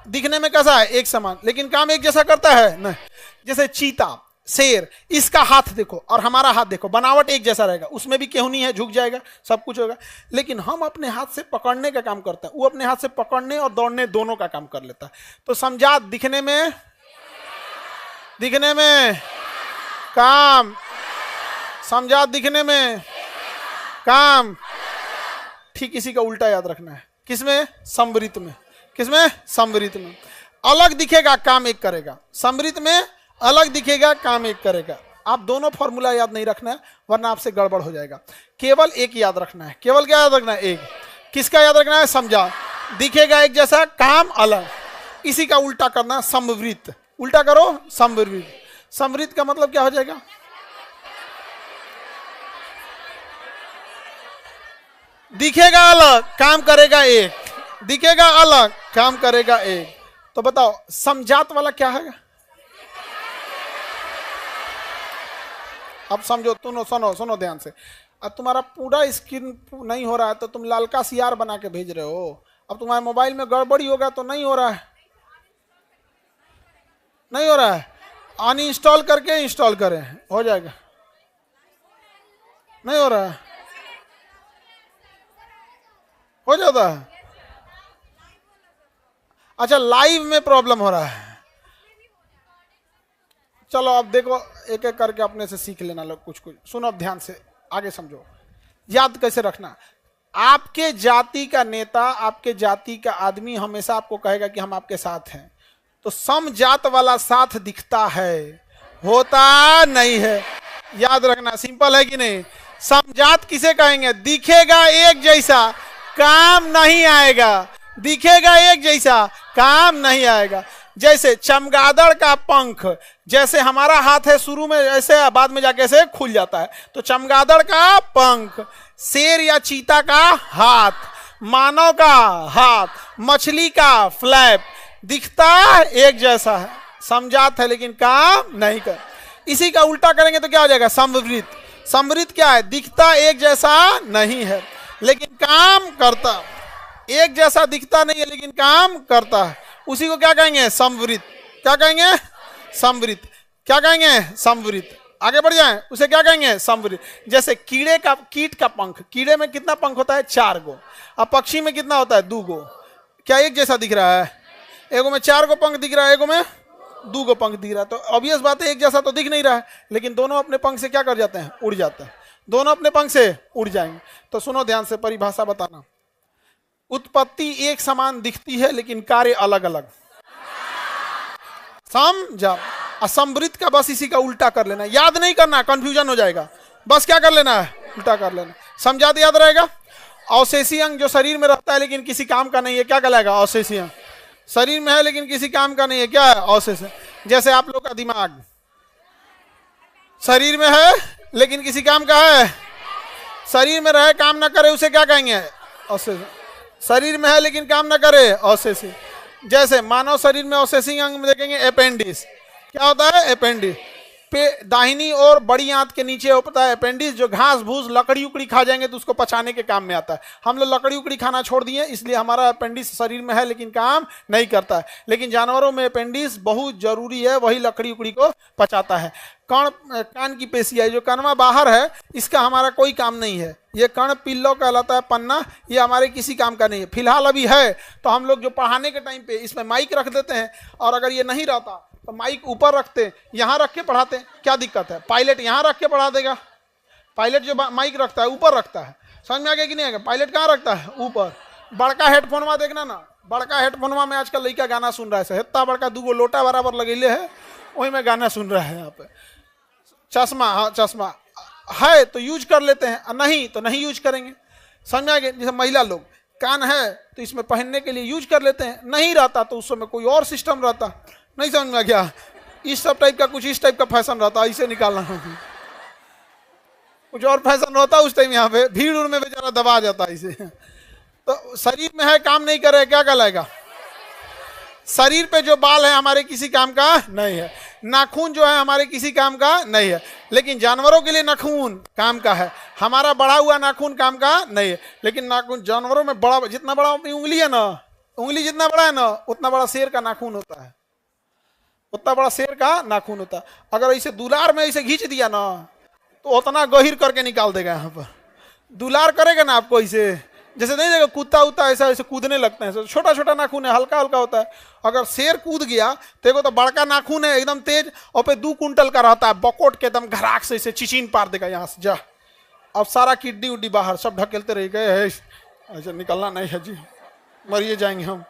दिखने में कैसा है? एक समान, लेकिन काम एक जैसा करता है? नहीं। जैसे चीता, शेर, इसका हाथ देखो और हमारा हाथ देखो, बनावट एक जैसा रहेगा, उसमें भी केहूनी है, झुक जाएगा, सब कुछ होगा, लेकिन हम अपने हाथ से पकड़ने का काम करते हैं, वो अपने हाथ से पकड़ने और दौड़ने दोनों का काम कर लेता है। तो समझात दिखने में काम, समझात दिखने में काम। ठीक इसी का उल्टा याद रखना है। किसमें? समृत में। किसमें? समृत में। अलग दिखेगा, काम एक करेगा। समृत में अलग दिखेगा, काम एक करेगा। आप दोनों फॉर्मूला याद नहीं रखना है, वरना आपसे गड़बड़ हो जाएगा। केवल एक याद रखना है। केवल क्या याद रखना है? एक। किसका याद रखना है? समझा। दिखेगा एक जैसा, काम अलग। इसी का उल्टा करना, समवृत। उल्टा करो, समवृत। समवृत का मतलब क्या हो जाएगा? दिखेगा अलग, काम करेगा एक। दिखेगा अलग, काम करेगा एक। तो बताओ समझात वाला क्या है? अब समझो, सुनो ध्यान से। अब तुम्हारा पूरा स्क्रीन नहीं हो रहा है तो तुम लालका सियार बना के भेज रहे हो। अब तुम्हारे मोबाइल में गड़बड़ी होगा तो नहीं हो रहा है, नहीं हो रहा है, अनइंस्टॉल करके इंस्टॉल करें, हो जाएगा। नहीं हो रहा है, हो जाता है। अच्छा, लाइव में प्रॉब्लम हो रहा है। चलो अब देखो, एक एक करके अपने से सीख लेना लोग कुछ कुछ। सुनो अब ध्यान से, आगे समझो। याद कैसे रखना? आपके जाति का नेता, आपके जाति का आदमी हमेशा आपको कहेगा कि हम आपके साथ हैं। तो समजात वाला साथ दिखता है, होता नहीं है। याद रखना, सिंपल है कि नहीं? समजात किसे कहेंगे? दिखेगा एक जैसा, काम नहीं आएगा। दिखेगा एक जैसा, काम नहीं आएगा। जैसे चमगादड़ का पंख, जैसे हमारा हाथ है शुरू में ऐसे, बाद में जाके ऐसे खुल जाता है, तो चमगादड़ का पंख, शेर या चीता का हाथ, मानव का हाथ, मछली का फ्लैप, दिखता एक जैसा है, समझात है लेकिन काम नहीं कर। इसी का उल्टा करेंगे तो क्या हो जाएगा? समवृत। समवृत क्या है? दिखता एक जैसा नहीं है लेकिन काम करता, एक जैसा दिखता नहीं है लेकिन काम करता है, उसी को क्या कहेंगे? समवृत। क्या कहेंगे? समवृत। क्या कहेंगे? समवृत। आगे बढ़ जाएं, उसे क्या कहेंगे? समवृत। जैसे कीट का पंख, कीड़े में कितना पंख होता है? 4 गो। अब पक्षी में कितना होता है? 2 गो। क्या एक जैसा दिख रहा है? एगो में 4 गो पंख दिख रहा है, एगो में 2 गो पंख दिख रहा है। तो ऑब्वियस बात है एक जैसा तो दिख नहीं रहा है, लेकिन दोनों अपने पंख से क्या कर जाते हैं? उड़ जाते हैं। दोनों अपने पंख से उड़ जाएंगे। तो सुनो ध्यान से, परिभाषा बताना। उत्पत्ति एक समान दिखती है लेकिन कार्य अलग अलग। समझा? असमृत का बस इसी का उल्टा कर लेना, याद नहीं करना, कंफ्यूजन हो जाएगा। बस क्या कर लेना है? उल्टा कर लेना। समझा तो याद रहेगा। अवशेषी अंग जो शरीर में रहता है लेकिन किसी काम का नहीं है, क्या कहलाएगा? अवशेषी अंग। शरीर में है लेकिन किसी काम का नहीं है, क्या है? अवशेष। जैसे आप लोग का दिमाग शरीर में है लेकिन किसी काम का है, शरीर में रहे काम ना करे, उसे क्या कहेंगे? अवशेष। शरीर में है लेकिन काम ना करे, अवशेषी। जैसे मानव शरीर में अवशेषी अंग में देखेंगे अपेंडिस। क्या होता है? अपेंडिस। दाहिनी और बड़ी आंत के नीचे होता है अपेंडिस, जो घास भूस लकड़ी उकड़ी खा जाएंगे तो उसको पचाने के काम में आता है। हम लोग लकड़ी उकड़ी खाना छोड़ दिए, इसलिए हमारा अपेंडिस शरीर में है लेकिन काम नहीं करता है। लेकिन जानवरों में अपेंडिस बहुत जरूरी है, वही लकड़ी उकड़ी को पचाता है। कान की पेशी है, जो कनवा बाहर है, इसका हमारा कोई काम नहीं है। ये कर्ण पिल्लो कहलाता है, पन्ना, ये हमारे किसी काम का नहीं है। फिलहाल अभी है तो हम लोग जो पढ़ाने के टाइम पे इसमें माइक रख देते हैं, और अगर ये नहीं रहता तो माइक ऊपर रखते, यहाँ रख के पढ़ाते, क्या दिक्कत है? पायलट यहाँ रख के पढ़ा देगा। पायलट जो माइक रखता है ऊपर रखता है, समझ में आ गया कि नहीं आएगा? पायलट कहाँ रखता है? ऊपर। बड़का हेडफोनवा देखना ना, बड़का हेडफोनवा में आजकल लड़का गाना सुन रहा है, इतना बड़का 2 गो लोटा बराबर लगेले है, वही में गाना सुन रहा है। यहाँ पे चश्मा, हाँ चश्मा है तो यूज कर लेते हैं, नहीं तो नहीं यूज करेंगे। समझ में आ गया? जैसे महिला लोग कान है तो इसमें पहनने के लिए यूज कर लेते हैं, नहीं रहता तो उस समय कोई और सिस्टम रहता। नहीं समझ में गया? इस सब टाइप का, कुछ इस टाइप का फैशन रहता, इसे निकालना कुछ और फैशन होता उस टाइम। यहाँ पे भीड़ उड़ में बेचारा दबा जाता इसे। तो शरीर में है, काम नहीं करे, क्या कहलाएगा? शरीर पे जो बाल है हमारे किसी काम का नहीं है, नाखून जो है हमारे किसी काम का नहीं है, लेकिन जानवरों के लिए नाखून काम का है। हमारा बढ़ा हुआ नाखून काम का नहीं है, लेकिन नाखून जानवरों में बड़ा, जितना बड़ा अपनी उंगली है ना, उंगली जितना बड़ा है ना उतना बड़ा शेर का नाखून होता है, उतना बड़ा शेर का नाखून होता है। अगर ऐसे दुलार में ऐसे खींच दिया ना तो उतना गहीर करके निकाल देगा। यहाँ पर दुलार करेगा ना आपको ऐसे, जैसे नहीं देगा कूदता उता ऐसा ऐसे कूदने लगते हैं, छोटा छोटा नाखून है, हल्का हल्का होता है। अगर शेर कूद गया तो एगो तो बड़का नाखून है एकदम तेज, और पे 2 कुंटल का रहता है, बकोट के एकदम घराक से ऐसे चिचिन पार देगा यहाँ से। जा अब सारा किड्नी उड्डी बाहर सब ढकेलते रह गए है, ऐसा निकलना नहीं है जी, मरिए जाएंगे हम,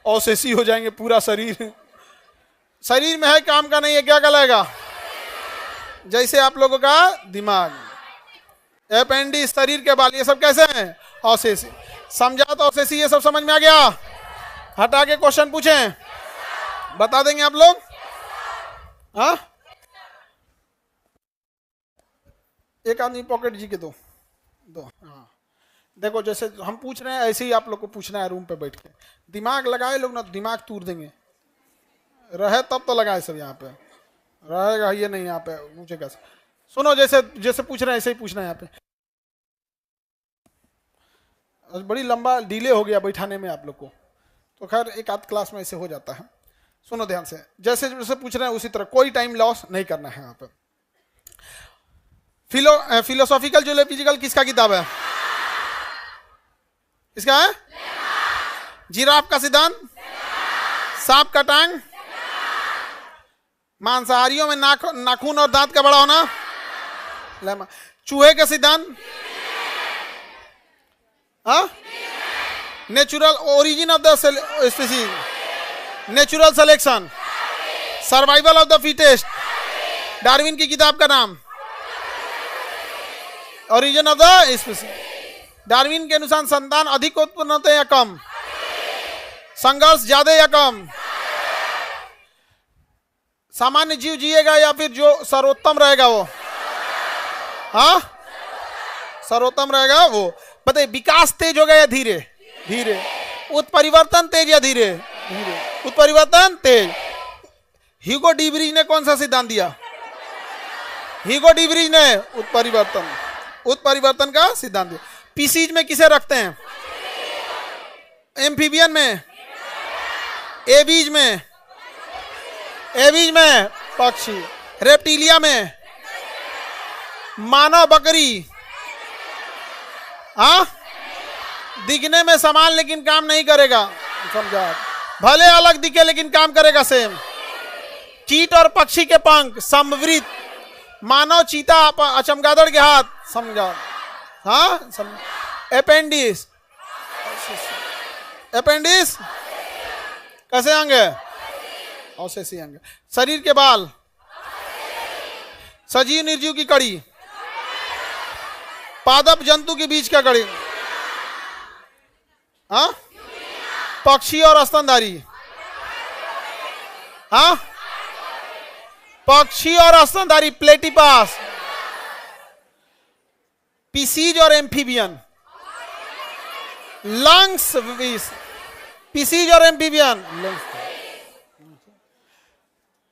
अवशेषी हो जाएंगे पूरा शरीर। शरीर में है काम का नहीं है, क्या कहलाएगा? जैसे आप लोगों का दिमाग, अपेंडिक्स, शरीर के बाल, ये सब कैसे हैं? अवशेषी। समझा तो अवशेषी ये सब समझ में आ गया? हटा के क्वेश्चन पूछें, बता देंगे आप लोग? हाँ, एक आदमी पॉकेट जी के दो दो। हाँ देखो, जैसे हम पूछ रहे हैं ऐसे ही आप लोग को पूछना है रूम पे बैठ के। दिमाग लगाए लोग ना, दिमाग तूर देंगे। रहे तब तो लगाए सब, यहाँ पे रहेगा ये नहीं, यहाँ पे पूछेगा। सुनो, जैसे जैसे पूछ रहे हैं ऐसे ही पूछना है यहाँ पे। बड़ी लंबा डिले हो गया बैठाने में आप लोग को, तो खैर एक आध क्लास में ऐसे हो जाता है। सुनो ध्यान से, जैसे जैसे पूछ रहे हैं उसी तरह, कोई टाइम लॉस नहीं करना है यहाँ पे। फिलोसॉफिकल जूलॉजिकल किसका किताब है? इसका है? जिराफ का सिद्धांत, सांप का टांग, मांसाहारियों में नाखून और दांत का बड़ा होना, चूहे का सिद्धांत, natural origin of the species, natural selection, survival of the fittest, Darwin की किताब का नाम, origin of the species. Darwin के अनुसार संतान अधिक उत्पन्न होते हैं या कम? संघर्ष ज्यादा या कम? सामान्य जीव जिएगा या फिर जो सर्वोत्तम रहेगा वो? हाँ, सर्वोत्तम रहेगा वो। बताइए, विकास तेज होगा या धीरे? धीरे। उत्परिवर्तन तेज या धीरे? धीरे। उत्परिवर्तन तेज। ह्यूगो डी ब्रिज ने कौन सा सिद्धांत दिया? ह्यूगो डी ब्रिज ने उत्परिवर्तन, उत्परिवर्तन का सिद्धांत दिया। पीसीज में किसे रखते हैं? एम्फीबियन में, एबीज में, एबीज में पक्षी, रेप्टिलिया में, मानव बकरी, हाँ, दिखने में समान लेकिन काम नहीं करेगा, समझा? भले अलग दिखे लेकिन काम करेगा सेम। कीट और पक्षी के पंख, समवृत, मानव चीता, चमगादड़ के हाथ, समझा? हाँ, अपेंडिक्स, अपेंडिक्स कैसे अंग है? अवशेषी अंग। शरीर के बाल, सजीव निर्जीव की कड़ी, पादप जंतु के बीच का कड़ी, हाँ, पक्षी और स्तनधारी, हाँ, पक्षी और स्तनधारी, प्लेटिपास, पीसीज और एम्फीबियन, लंग्स, पीसीज और एम्फीबियन,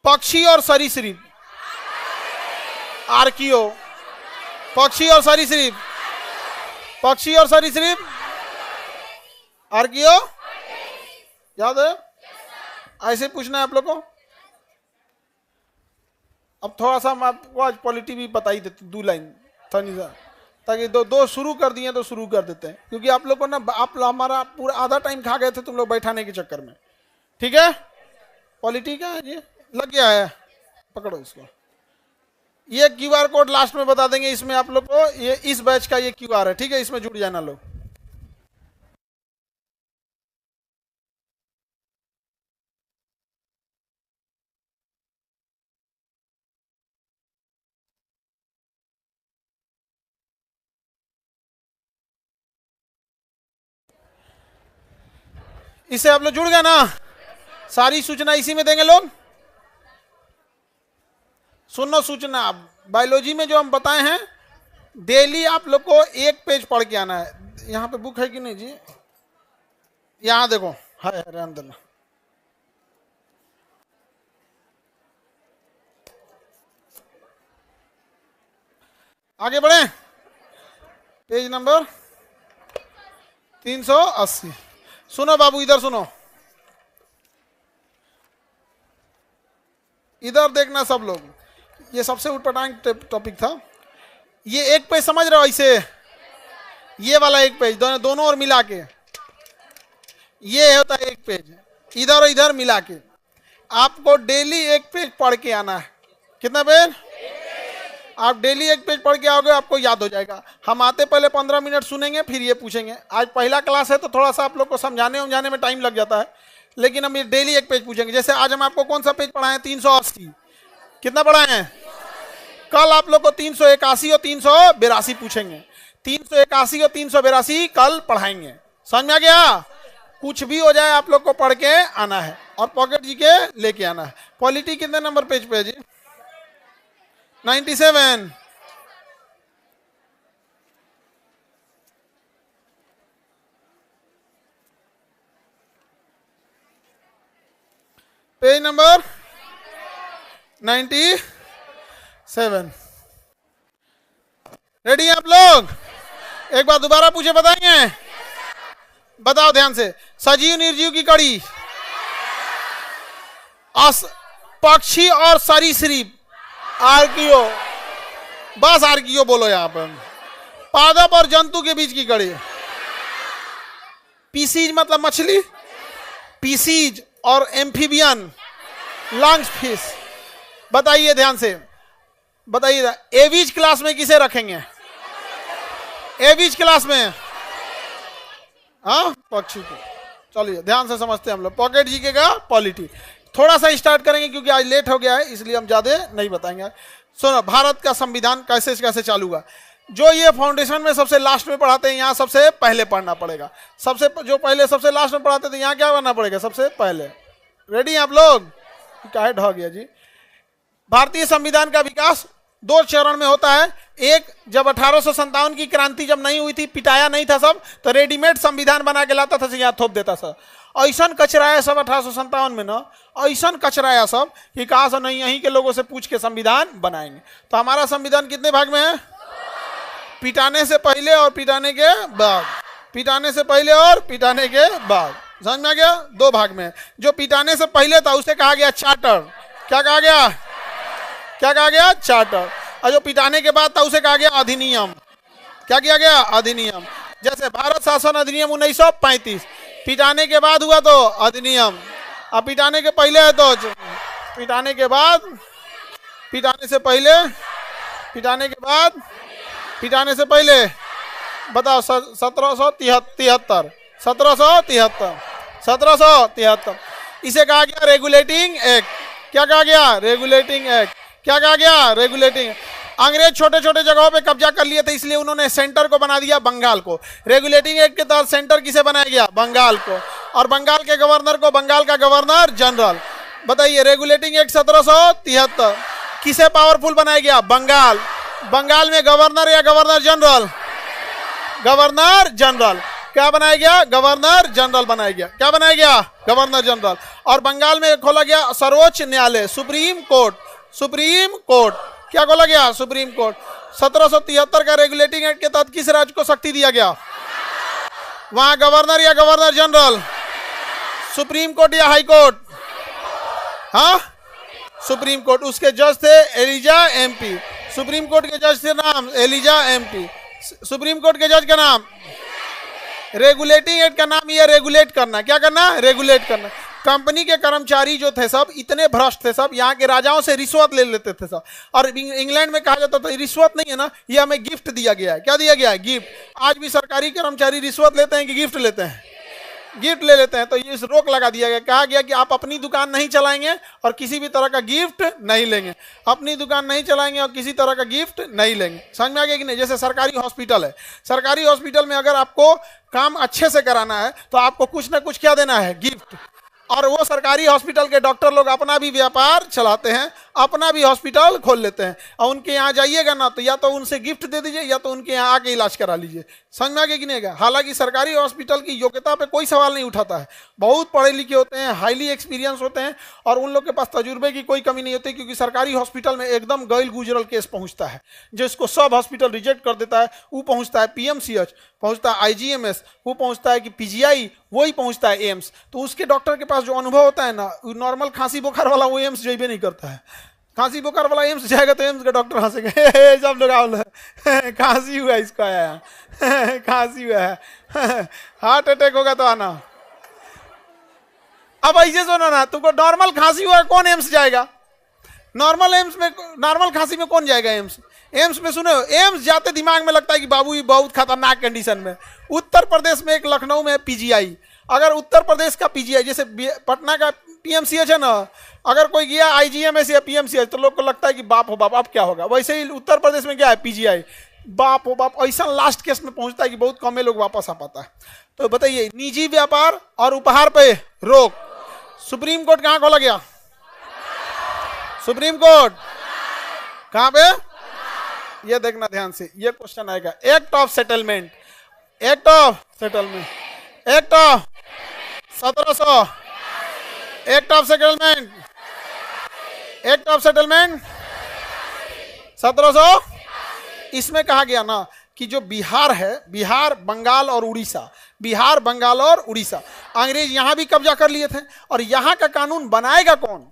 पक्षी और सरीसृप, आर्कियो, पक्षी और सरीसृप, पक्षी और सरीसृप, आर्कियो, याद है? ऐसे पूछना है आप लोग को। अब थोड़ा सा मैं आपको आज पॉलिटी भी बता ही देती, 2 लाइन ताकि दो शुरू कर दिए तो शुरू कर देते हैं, क्योंकि आप लोग को ना, आप हमारा पूरा आधा टाइम खा गए थे तुम लोग बैठाने के चक्कर में। ठीक है, पॉलिटी का है ये, लग गया है, पकड़ो इसको। ये क्यूआर कोड लास्ट में बता देंगे, इसमें आप लोग को ये इस बैच का ये क्यूआर है, ठीक है, इसमें जुड़ जाना लोग। इससे आप लोग जुड़ गए ना, सारी सूचना इसी में देंगे लोग। सुनो सूचना, बायोलॉजी में जो हम बताए हैं, डेली आप लोग को 1 पेज पढ़ के आना है। यहाँ पे बुक है कि नहीं जी? यहाँ देखो, है अंदर में। आगे बढ़े, पेज नंबर 380। सुनो बाबू, इधर सुनो। इधर देखना सब लोग, ये सबसे उटपटांग टॉपिक था। ये एक पेज समझ रहे हो ऐसे, ये वाला एक पेज दोनों ओर मिला के, ये होता है एक पेज, इधर और इधर मिला के। आपको डेली एक पेज पढ़ के आना है। कितना पेज? आप डेली एक पेज पढ़ के आओगे, आपको याद हो जाएगा। हम आते पहले 15 मिनट सुनेंगे, फिर ये पूछेंगे। आज पहला क्लास है तो थोड़ा सा आप लोग को समझाने में टाइम लग जाता है, लेकिन हम ये डेली एक पेज पूछेंगे। जैसे आज हम आपको कौन सा पेज पढ़ाए हैं? 380। कितना पढ़ाए हैं? कल आप लोग को 381 और 382 पूछेंगे। 381 और 382 कल पढ़ाएंगे। समझ में आ गया? कुछ भी हो जाए आप लोग को पढ़ के आना है और पॉकेट जी के लेके आना है। पॉलिटी कितने नंबर पेज पे है जी? 97। Page number 97। रेडी हैं आप लोग? एक बार दोबारा पूछे, बताएंगे? बताओ ध्यान से। सजीव निर्जीव की कड़ी, पक्षी और सरीसृप, आर्कियो, बस आर्कियो बोलो यहां पर। पादप और जंतु के बीच की कड़ी, पीसीज मतलब मछली, पीसीज और एम्फीबियन, लंग्स फिश। बताइए ध्यान से, बताइए एवीज क्लास में किसे रखेंगे? एवीज क्लास में हाँ, पक्षी को। चलिए ध्यान से समझते हैं हम लोग। पॉकेट जीके का पॉलिटी थोड़ा सा स्टार्ट करेंगे क्योंकि आज लेट हो गया है, इसलिए हम ज्यादा नहीं बताएंगे। सुनो, भारत का संविधान कैसे कैसे चालू हुआ। जो ये फाउंडेशन में सबसे लास्ट में पढ़ाते हैं, यहाँ सबसे पहले पढ़ना पड़ेगा। जो पहले सबसे लास्ट में पढ़ाते थे, यहाँ क्या करना पड़ेगा? सबसे पहले। रेडी हैं आप लोग? क्या ढह गया जी। भारतीय संविधान का विकास 2 चरण में होता है। एक, जब 1857 की क्रांति जब नहीं हुई थी, पिटाया नहीं था सब, तो रेडीमेड संविधान बना के लाता था, यहाँ थोप देता था। ऐसा कचराया सब 1857 में ना, ऐसा कचराया सब कि कहा से नहीं, यहीं के लोगों से पूछ के संविधान बनाएंगे। तो हमारा संविधान कितने भाग में है? पिटाने से पहले और पिटाने के बाद। पिटाने से पहले और पिटाने के बाद। समझ में आ गया? 2 भाग में। जो पिटाने से पहले था उसे कहा गया चार्टर। क्या कहा गया? क्या कहा गया? चार्टर। और जो पिटाने के बाद था उसे कहा गया अधिनियम। क्या किया गया? अधिनियम। जैसे भारत शासन अधिनियम 1935, पिटाने के बाद हुआ तो अधिनियम। अब पिटाने के पहले है तो पिटाने के बाद, पिटाने से पहले, पिटाने के बाद, पिटाने से पहले। बताओ 1773। 1773। इसे कहा गया रेगुलेटिंग एक्ट। क्या कहा गया? Regulating act. क्या कहा गया? रेगुलेटिंग। अंग्रेज छोटे छोटे जगहों पे कब्जा कर लिए थे, इसलिए उन्होंने सेंटर को बना दिया बंगाल को। रेगुलेटिंग एक्ट के तहत सेंटर किसे बनाया गया? बंगाल को। और बंगाल के गवर्नर को बंगाल का गवर्नर जनरल। बताइए, रेगुलेटिंग एक्ट 1773 किसे पावरफुल बनाया गया? बंगाल। बंगाल में गवर्नर या गवर्नर जनरल? Governor general. क्या बनाया गया? गवर्नर जनरल बनाया गया। क्या बनाया गया? Governor general. और बंगाल में खोला गया सर्वोच्च न्यायालय, सुप्रीम कोर्ट। Supreme court. क्या खोला गया? Supreme court. 1773 का रेगुलेटिंग एक्ट के तहत किस राज्य को शक्ति दिया गया? वहां गवर्नर या गवर्नर जनरल? सुप्रीम कोर्ट या हाई कोर्ट? हाँ, सुप्रीम कोर्ट। उसके जज थे एलिजा एमपी। सुप्रीम कोर्ट के जज थे नाम एलिजा एमपी। सुप्रीम कोर्ट के जज का नाम। रेगुलेटिंग एक्ट का नाम ये रेगुलेट करना। क्या करना? रेगुलेट करना। कंपनी के कर्मचारी जो थे सब इतने भ्रष्ट थे सब, यहाँ के राजाओं से रिश्वत ले लेते थे सब। और इंग्लैंड में कहा जाता था रिश्वत नहीं है ना, ये हमें गिफ्ट दिया गया है। क्या दिया गया है? गिफ्ट। आज भी सरकारी कर्मचारी रिश्वत लेते हैं कि गिफ्ट लेते हैं? गिफ्ट ले लेते हैं। तो ये रोक लगा दिया गया। कहा गया कि आप अपनी दुकान नहीं चलाएंगे और किसी भी तरह का गिफ्ट नहीं लेंगे। अपनी दुकान नहीं चलाएंगे और किसी तरह का गिफ्ट नहीं लेंगे। समझ में आ गया कि नहीं? जैसे सरकारी हॉस्पिटल है, सरकारी हॉस्पिटल में अगर आपको काम अच्छे से कराना है तो आपको कुछ ना कुछ क्या देना है? गिफ्ट। और वो सरकारी हॉस्पिटल के डॉक्टर लोग अपना भी व्यापार चलाते हैं अपना भी हॉस्पिटल खोल लेते हैं। और उनके यहाँ जाइएगा ना तो या तो उनसे गिफ्ट दे दीजिए या तो उनके यहाँ आके इलाज करा लीजिए। समझ में आगे कि नहीं? हालांकि सरकारी हॉस्पिटल की योग्यता पे कोई सवाल नहीं उठाता है, बहुत पढ़े लिखे होते हैं, हाईली एक्सपीरियंस होते हैं और उन लोग के पास तजुर्बे की कोई कमी नहीं होती, क्योंकि सरकारी हॉस्पिटल में एकदम गैल गुजरल केस पहुंचता है, जिसको सब हॉस्पिटल रिजेक्ट कर देता है। वो पहुंचता है पीएमसीएच, पहुंचता है आईजीएमएस, वो पहुंचता है कि पीजीआई, वही पहुंचता है एम्स। तो उसके डॉक्टर के पास जो अनुभव होता है ना, नॉर्मल खांसी बुखार वाला वो एम्स जेबे नहीं करता है। खांसी बुखार वाला एम्स जाएगा तो एम्स के डॉक्टर हंसेंगे, सब लोग आओ खांसी हुआ है, इसको आया खांसी हुआ है, हार्ट अटैक होगा तो आना। अब ऐसे सुनो ना, तुमको नॉर्मल खांसी हुआ, कौन एम्स जाएगा? नॉर्मल एम्स में, नॉर्मल खांसी में कौन जाएगा एम्स? एम्स में सुनो, एम्स जाते दिमाग में लगता है कि बाबू ये बहुत खतरनाक कंडीशन में। उत्तर प्रदेश में एक लखनऊ में है पीजीआई। अगर उत्तर प्रदेश का पीजीआई, जैसे पटना का पीएमसीएच है ना, अगर कोई गया आईजीएमएस या पीएमसीएच तो लोग को लगता है कि बाप हो बाप अब क्या होगा। वैसे ही उत्तर प्रदेश में क्या है, पीजीआई, बाप हो बाप, ऐसा लास्ट केस में पहुंचता है कि बहुत कम लोग वापस आ पाता है। तो बताइए, निजी व्यापार और उपहार पे रोक, सुप्रीम कोर्ट कहां खोला गया? सुप्रीम कोर्ट कहां पे? ये देखना ध्यान से, ये क्वेश्चन आएगा। Act of settlement, act of settlement, act of 1700, act of settlement, act of settlement 1700। इसमें कहा गया ना कि जो बिहार है, बिहार, बंगाल और उड़ीसा, बिहार, बंगाल और उड़ीसा, अंग्रेज यहां भी कब्जा कर लिए थे और यहां का कानून बनाएगा कौन?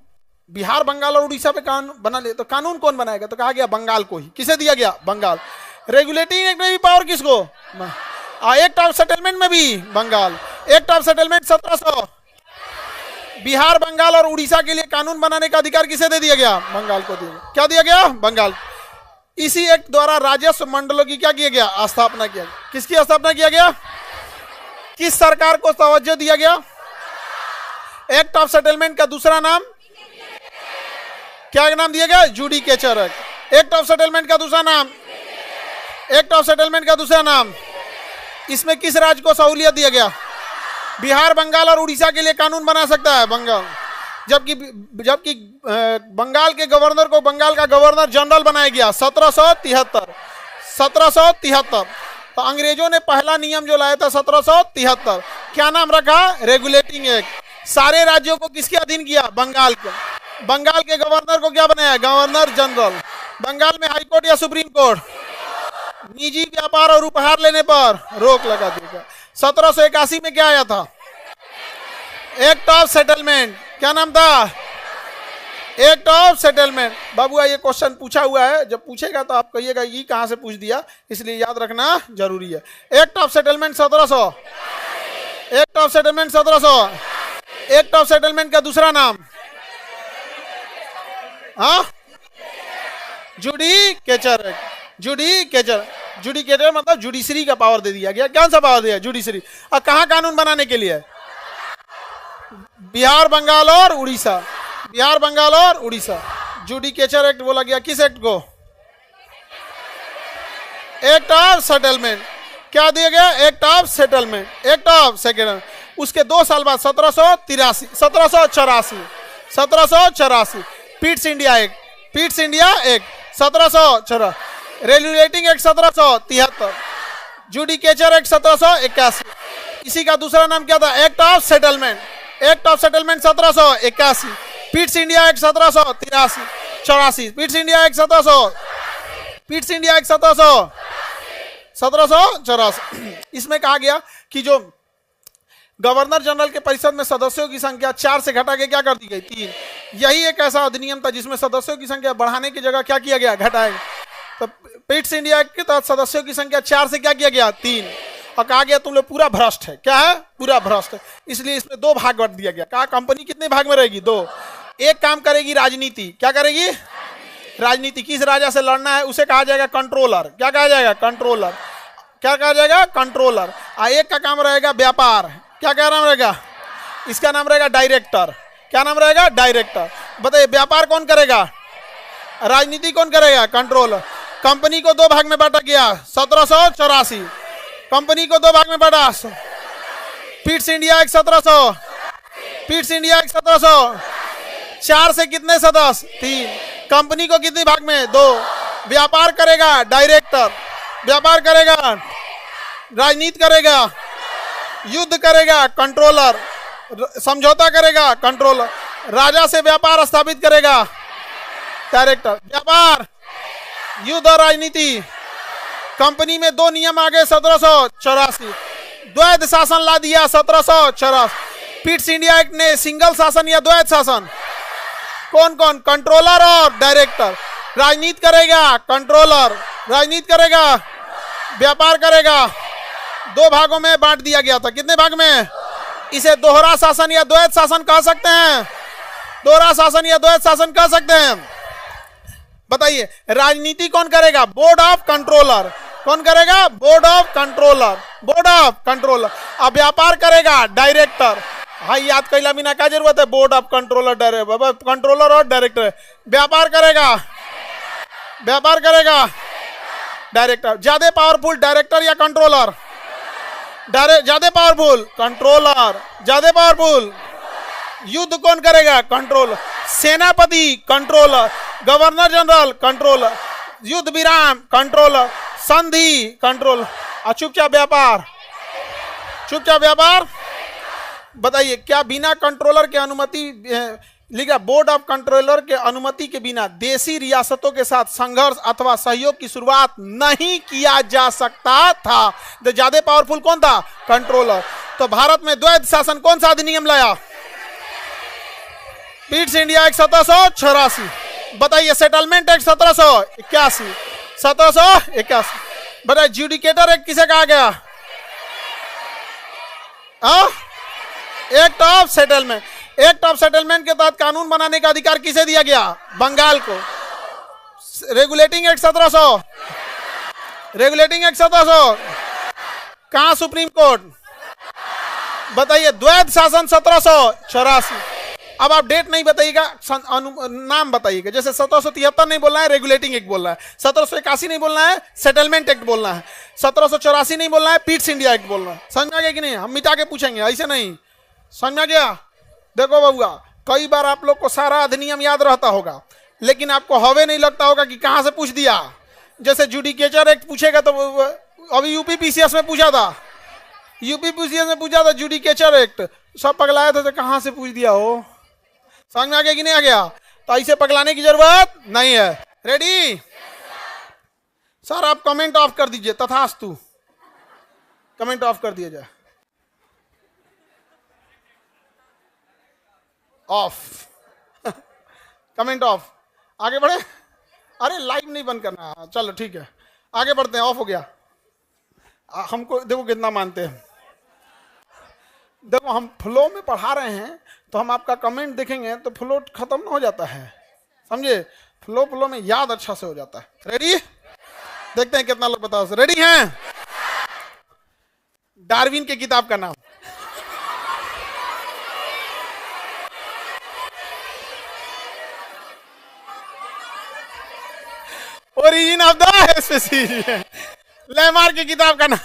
बिहार, बंगाल और उड़ीसा पे कानून बना लिए, तो कानून कौन बनाएगा? तो कहा गया बंगाल को ही। किसे दिया गया? बंगाल। रेगुलेटिंग एक्ट में भी पावर किसको? एक्ट ऑफ सेटलमेंट में भी Bengal. Act of settlement 1700, Bihar, Bengal और उड़ीसा के लिए कानून बनाने का अधिकार किसे दे दिया गया? बंगाल को दिया गया। क्या दिया गया? बंगाल। इसी एक्ट द्वारा राजस्व मंडलों की क्या किया गया? स्थापना किया गया। किसकी स्थापना किया गया? किस सरकार को तवज्जो दिया गया? एक्ट ऑफ सेटलमेंट का दूसरा नाम क्या नाम दिया गया? Judicature act. Act of settlement का दूसरा नाम, एक्ट ऑफ सेटलमेंट का दूसरा नाम। इसमें किस राज्य को सहूलियत दिया गया? बिहार, बंगाल और उड़ीसा के लिए कानून बना सकता है बंगाल। जबकि बंगाल के गवर्नर को बंगाल का गवर्नर जनरल बनाया गया 1773। 1773 तो अंग्रेजों ने पहला नियम जो लाया था 1773, क्या नाम रखा? Regulating act. सारे राज्यों को किसके अधीन किया? बंगाल को। बंगाल के गवर्नर को क्या बनाया? Governor general. बंगाल में हाईकोर्ट या सुप्रीम कोर्ट? निजी व्यापार और उपहार लेने पर रोक लगा देगा। 1781 में क्या आया था? Act of settlement. क्या नाम था? Act of settlement. बाबू ये क्वेश्चन पूछा हुआ है, जब पूछेगा तो आप कहिएगा ये कहां से पूछ दिया, इसलिए याद रखना जरूरी है। Act of settlement 1700, act of settlement 1700। Act of settlement का दूसरा नाम जुडिकेचर एक्ट। जुडिकेचर, जुडिकेचर मतलब जुडिशरी का पावर दे दिया गया। कौन सा पावर दिया? जुडिशरी। और कहां कानून बनाने के लिए? बिहार, बंगाल और उड़ीसा। बिहार, बंगाल और उड़ीसा। जुडिकेचर एक्ट बोला गया किस एक्ट को? Act of settlement. क्या दिया गया? Act of settlement, act of settlement. उसके 2 साल बाद 1784 Pitt's India act, Pitt's India act 1784। Regulating act 1773, judicature act 1781। इसी का दूसरा नाम क्या था? Act of settlement. Act of settlement 1781। Pitt's India act 1784। Pitt's India act 1700, Pitt's India act 1784। इसमें कहा गया कि जो गवर्नर जनरल के परिषद में सदस्यों की संख्या 4 से घटा के क्या कर दी गई? 3। यही एक ऐसा अधिनियम था जिसमें सदस्यों की संख्या बढ़ाने की जगह क्या किया गया? घटाया। तो पीट्स इंडिया एक्ट के तहत सदस्यों की संख्या 4 से क्या किया गया? 3। और कहा गया तुम लोग पूरा भ्रष्ट है। क्या है? पूरा भ्रष्ट है। इसलिए इसमें 2 भाग बांट दिया गया। कहा कंपनी कितने भाग में रहेगी? 2। एक काम करेगी राजनीति। क्या करेगी? राजनीति। किस राजा से लड़ना है उसे कहा जाएगा कंट्रोलर। क्या कहा जाएगा? कंट्रोलर। क्या कहा जाएगा? कंट्रोलर। एक का काम रहेगा व्यापार। क्या नाम रहेगा? इसका नाम रहेगा डायरेक्टर। क्या नाम रहेगा? डायरेक्टर। बताइए व्यापार कौन करेगा? राजनीति कौन करेगा? कंट्रोलर। कंपनी को 2 भाग में बांटा गया 1784। कंपनी को 2 भाग में बांटा। Pitt's India act 1700, Pitt's India act 1700। 4 से कितने सदस्य? 3। कंपनी को कितने भाग में? 2। व्यापार करेगा डायरेक्टर, व्यापार करेगा, राजनीति करेगा, युद्ध करेगा कंट्रोलर, समझौता करेगा कंट्रोलर, राजा से व्यापार स्थापित करेगा डायरेक्टर। व्यापार, युद्ध और राजनीति। कंपनी में 2 नियम आ गए 1784। द्वैध शासन ला दिया 1784। पिट्स इंडिया एक्ट ने सिंगल शासन या द्वैध शासन? कौन कौन? कंट्रोलर और डायरेक्टर। राजनीति करेगा कंट्रोलर, राजनीति करेगा, व्यापार करेगा। 2 भागों में बांट दिया गया था। कितने भाग में? इसे दोहरा शासन या द्वैध शासन कह सकते हैं। दोहरा शासन या द्वैध शासन कह सकते हैं। बताइए, राजनीति कौन करेगा? Board of controller. कौन करेगा? Board of controller, board of controller. अब व्यापार करेगा डायरेक्टर। हाँ, याद कैला बिना क्या जरूरत है? Board of controller, director, controller और डायरेक्टर। व्यापार करेगा, व्यापार करेगा डायरेक्टर। ज्यादा पावरफुल डायरेक्टर या कंट्रोलर? ज्यादा पावरफुल कंट्रोलर, ज्यादा पावरफुल। युद्ध कौन करेगा? कंट्रोलर। सेनापति कंट्रोलर, गवर्नर जनरल कंट्रोलर, युद्ध विराम कंट्रोलर, संधि कंट्रोलर। और चुपचाप व्यापार, चुपचाप व्यापार। बताइए, क्या बिना कंट्रोलर के अनुमति लिखा? बोर्ड ऑफ कंट्रोलर के अनुमति के बिना देशी रियासतों के साथ संघर्ष अथवा सहयोग की शुरुआत नहीं किया जा सकता था। तो ज्यादा पावरफुल कौन था? कंट्रोलर। तो भारत में द्वैध शासन कौन सा अधिनियम लाया? Pitt's India act 1784। बताइए, सेटलमेंट एक्ट 1781। 1781। बताइए, ज्यूडिकेटर एक्ट किसे कहा गया? Act of settlement. Act of settlement के तहत कानून बनाने का अधिकार किसे दिया गया? बंगाल को। Regulating act 1700। रेगुलेटिंग एक्ट 1700 कहां? Supreme court. बताइए, द्वैध शासन 1784। अब आप डेट नहीं बताइएगा, नाम बताइएगा। जैसे 1773 नहीं बोलना है, रेगुलेटिंग एक्ट बोलना है। 1781 नहीं बोलना है, सेटलमेंट एक्ट बोलना है। 1784 नहीं बोलना है, पिट्स इंडिया एक्ट बोलना है। समझ में आ गया कि नहीं? हम मिटा के पूछेंगे, ऐसे नहीं। समझ में आ गया? देखो बबुआ, कई बार आप लोग को सारा अधिनियम याद रहता होगा, लेकिन आपको हवे नहीं लगता होगा कि कहां से पूछ दिया। जैसे जुडिकेचर एक्ट पूछेगा तो अभी यूपी पीसीएस में पूछा था, यूपी पीसीएस में पूछा था जुडिकेचर एक्ट। सब पगलाए थे तो कहां से पूछ दिया हो। समझ में आ गया कि नहीं आ गया? तो ऐसे पगलाने की जरूरत नहीं है। रेडी? सर आप कमेंट ऑफ कर दीजिए, तथास्तु। कमेंट ऑफ कर दिया जाए। ऑफ। Comment of. आगे बढ़े? अरे लाइव नहीं बंद करना। चलो ठीक है, आगे बढ़ते हैं। ऑफ हो गया। हमको देखो कितना मानते हैं। देखो, हम फ्लो में पढ़ा रहे हैं तो हम आपका कमेंट देखेंगे तो फ्लो खत्म ना हो जाता है। समझे? फ्लो में याद अच्छा से हो जाता है। रेडी? देखते हैं कितना लोग बताओ। रेडी हैं? डार्विन की किताब का नाम? Origin of the species. Lamarck की किताब का नाम?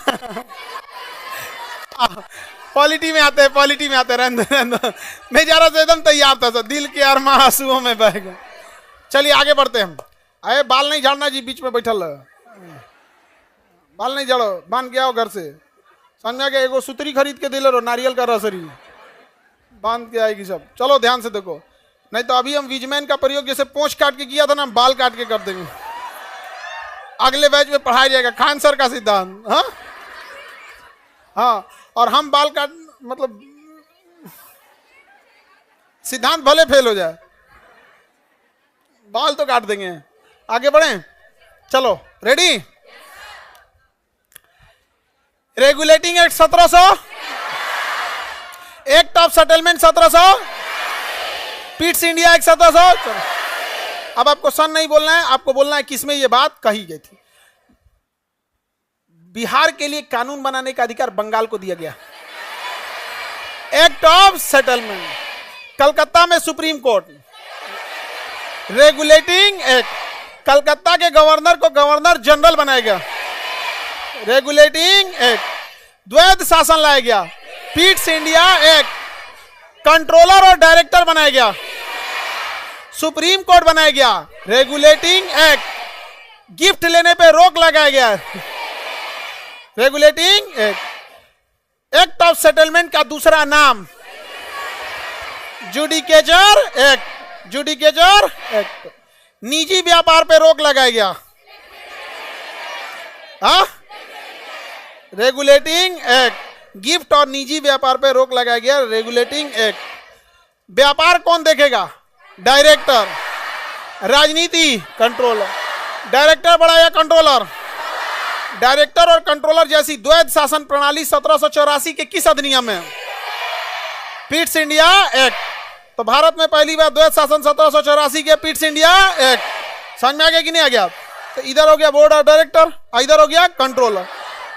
पॉलिटी में आते हैं, पॉलिटी में आते हैं। मैं जा रहा था, एकदम तैयार था सर, दिल के अरमा आंसुओं में बह गए। चलिए आगे बढ़ते हैं हम। अरे बाल नहीं झाड़ना जी, बीच में बैठल बाल नहीं झाड़ो, बांध के आओ घर से। समझा के एगो सुतरी खरीद के दिले रहो, नारियल का रसरी बांध के आएगी सब। चलो ध्यान से देखो, नहीं तो अभी हम विजमैन का प्रयोग जैसे पोंछ काट के किया था ना, बाल काट के कर देंगे। अगले बैच में पढ़ाया जाएगा खान सर का सिद्धांत। हाँ हाँ, और हम बाल काट मतलब सिद्धांत भले फेल हो जाए, बाल तो काट देंगे। आगे बढ़े, चलो। Ready? Regulating act 1700, act of settlement 1700, Pitt's India act 1700। अब आपको सन नहीं बोलना है, आपको बोलना है किसमें ये बात कही गई थी। बिहार के लिए कानून बनाने का अधिकार बंगाल को दिया गया। एक्ट ऑफ सेटलमेंट, कलकत्ता में supreme court. Regulating act, Calcutta के गवर्नर को गवर्नर जनरल बनाया गया। रेगुलेटिंग एक्ट, द्वैध शासन लाया गया। पिट्स इंडिया एक्ट, कंट्रोलर और डायरेक्टर बनाया गया। सुप्रीम कोर्ट बनाया गया, रेगुलेटिंग एक्ट। गिफ्ट लेने पे रोक लगाया गया, regulating act. Act of settlement का दूसरा नाम जुडिकेचर एक्ट, जुडिकेचर एक्ट। निजी व्यापार पे रोक लगाया गया, हाँ, रेगुलेटिंग एक्ट। गिफ्ट और निजी व्यापार पे रोक लगाया गया, रेगुलेटिंग एक्ट। व्यापार कौन देखेगा? डायरेक्टर। राजनीति कंट्रोलर। डायरेक्टर बड़ा या कंट्रोलर? डायरेक्टर और कंट्रोलर जैसी द्वैध शासन प्रणाली 1784 के किस अधिनियम में? Pitt's India act. तो भारत में पहली बार द्वैध शासन 1784 के पिट्स इंडिया एक्ट। समझ में आ गया कि नहीं आ गया? तो इधर हो गया बोर्ड ऑफ डायरेक्टर, इधर हो गया कंट्रोलर।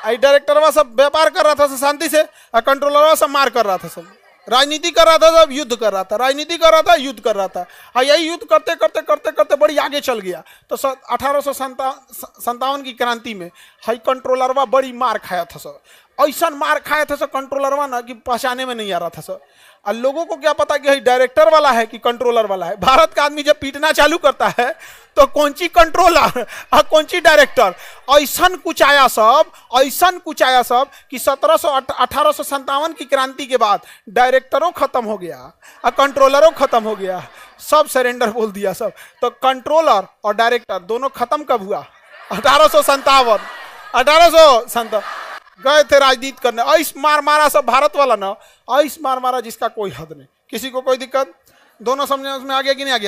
डायरेक्टर सब व्यापार कर रहा था सब शांति से, और कंट्रोलर सब मार कर रहा था, सब राजनीति कर रहा था, सब युद्ध कर रहा था, राजनीति कर रहा था, युद्ध कर रहा था। और यही युद्ध करते करते करते करते बड़ी आगे चल गया। तो 1857 की क्रांति में हाई कंट्रोलरवा बड़ी मार खाया था सर, ऐसा मार खाया था सर कंट्रोलरवा ना कि पहचाने में नहीं आ रहा था सर। और लोगों को क्या पता कि डायरेक्टर वाला है कि कंट्रोलर वाला है। भारत का आदमी जब पीटना चालू करता है तो कौन सी कंट्रोलर और कौन सी डायरेक्टर, ऐसा कुछ आया सब, ऐसा कुछ आया सब कि 1857 की क्रांति के बाद डायरेक्टरों खत्म हो गया और कंट्रोलरों खत्म हो गया, सब सरेंडर बोल दिया सब। तो कंट्रोलर और डायरेक्टर दोनों खत्म कब हुआ? 1857 गए थे राजनीति करने, ऐस मार मारा सब भारत वाला ना, ऐस मार मारा जिसका कोई हद नहीं। किसी को कोई दिक्कत? दोनों समझ में आ गया कि नहीं आ गया?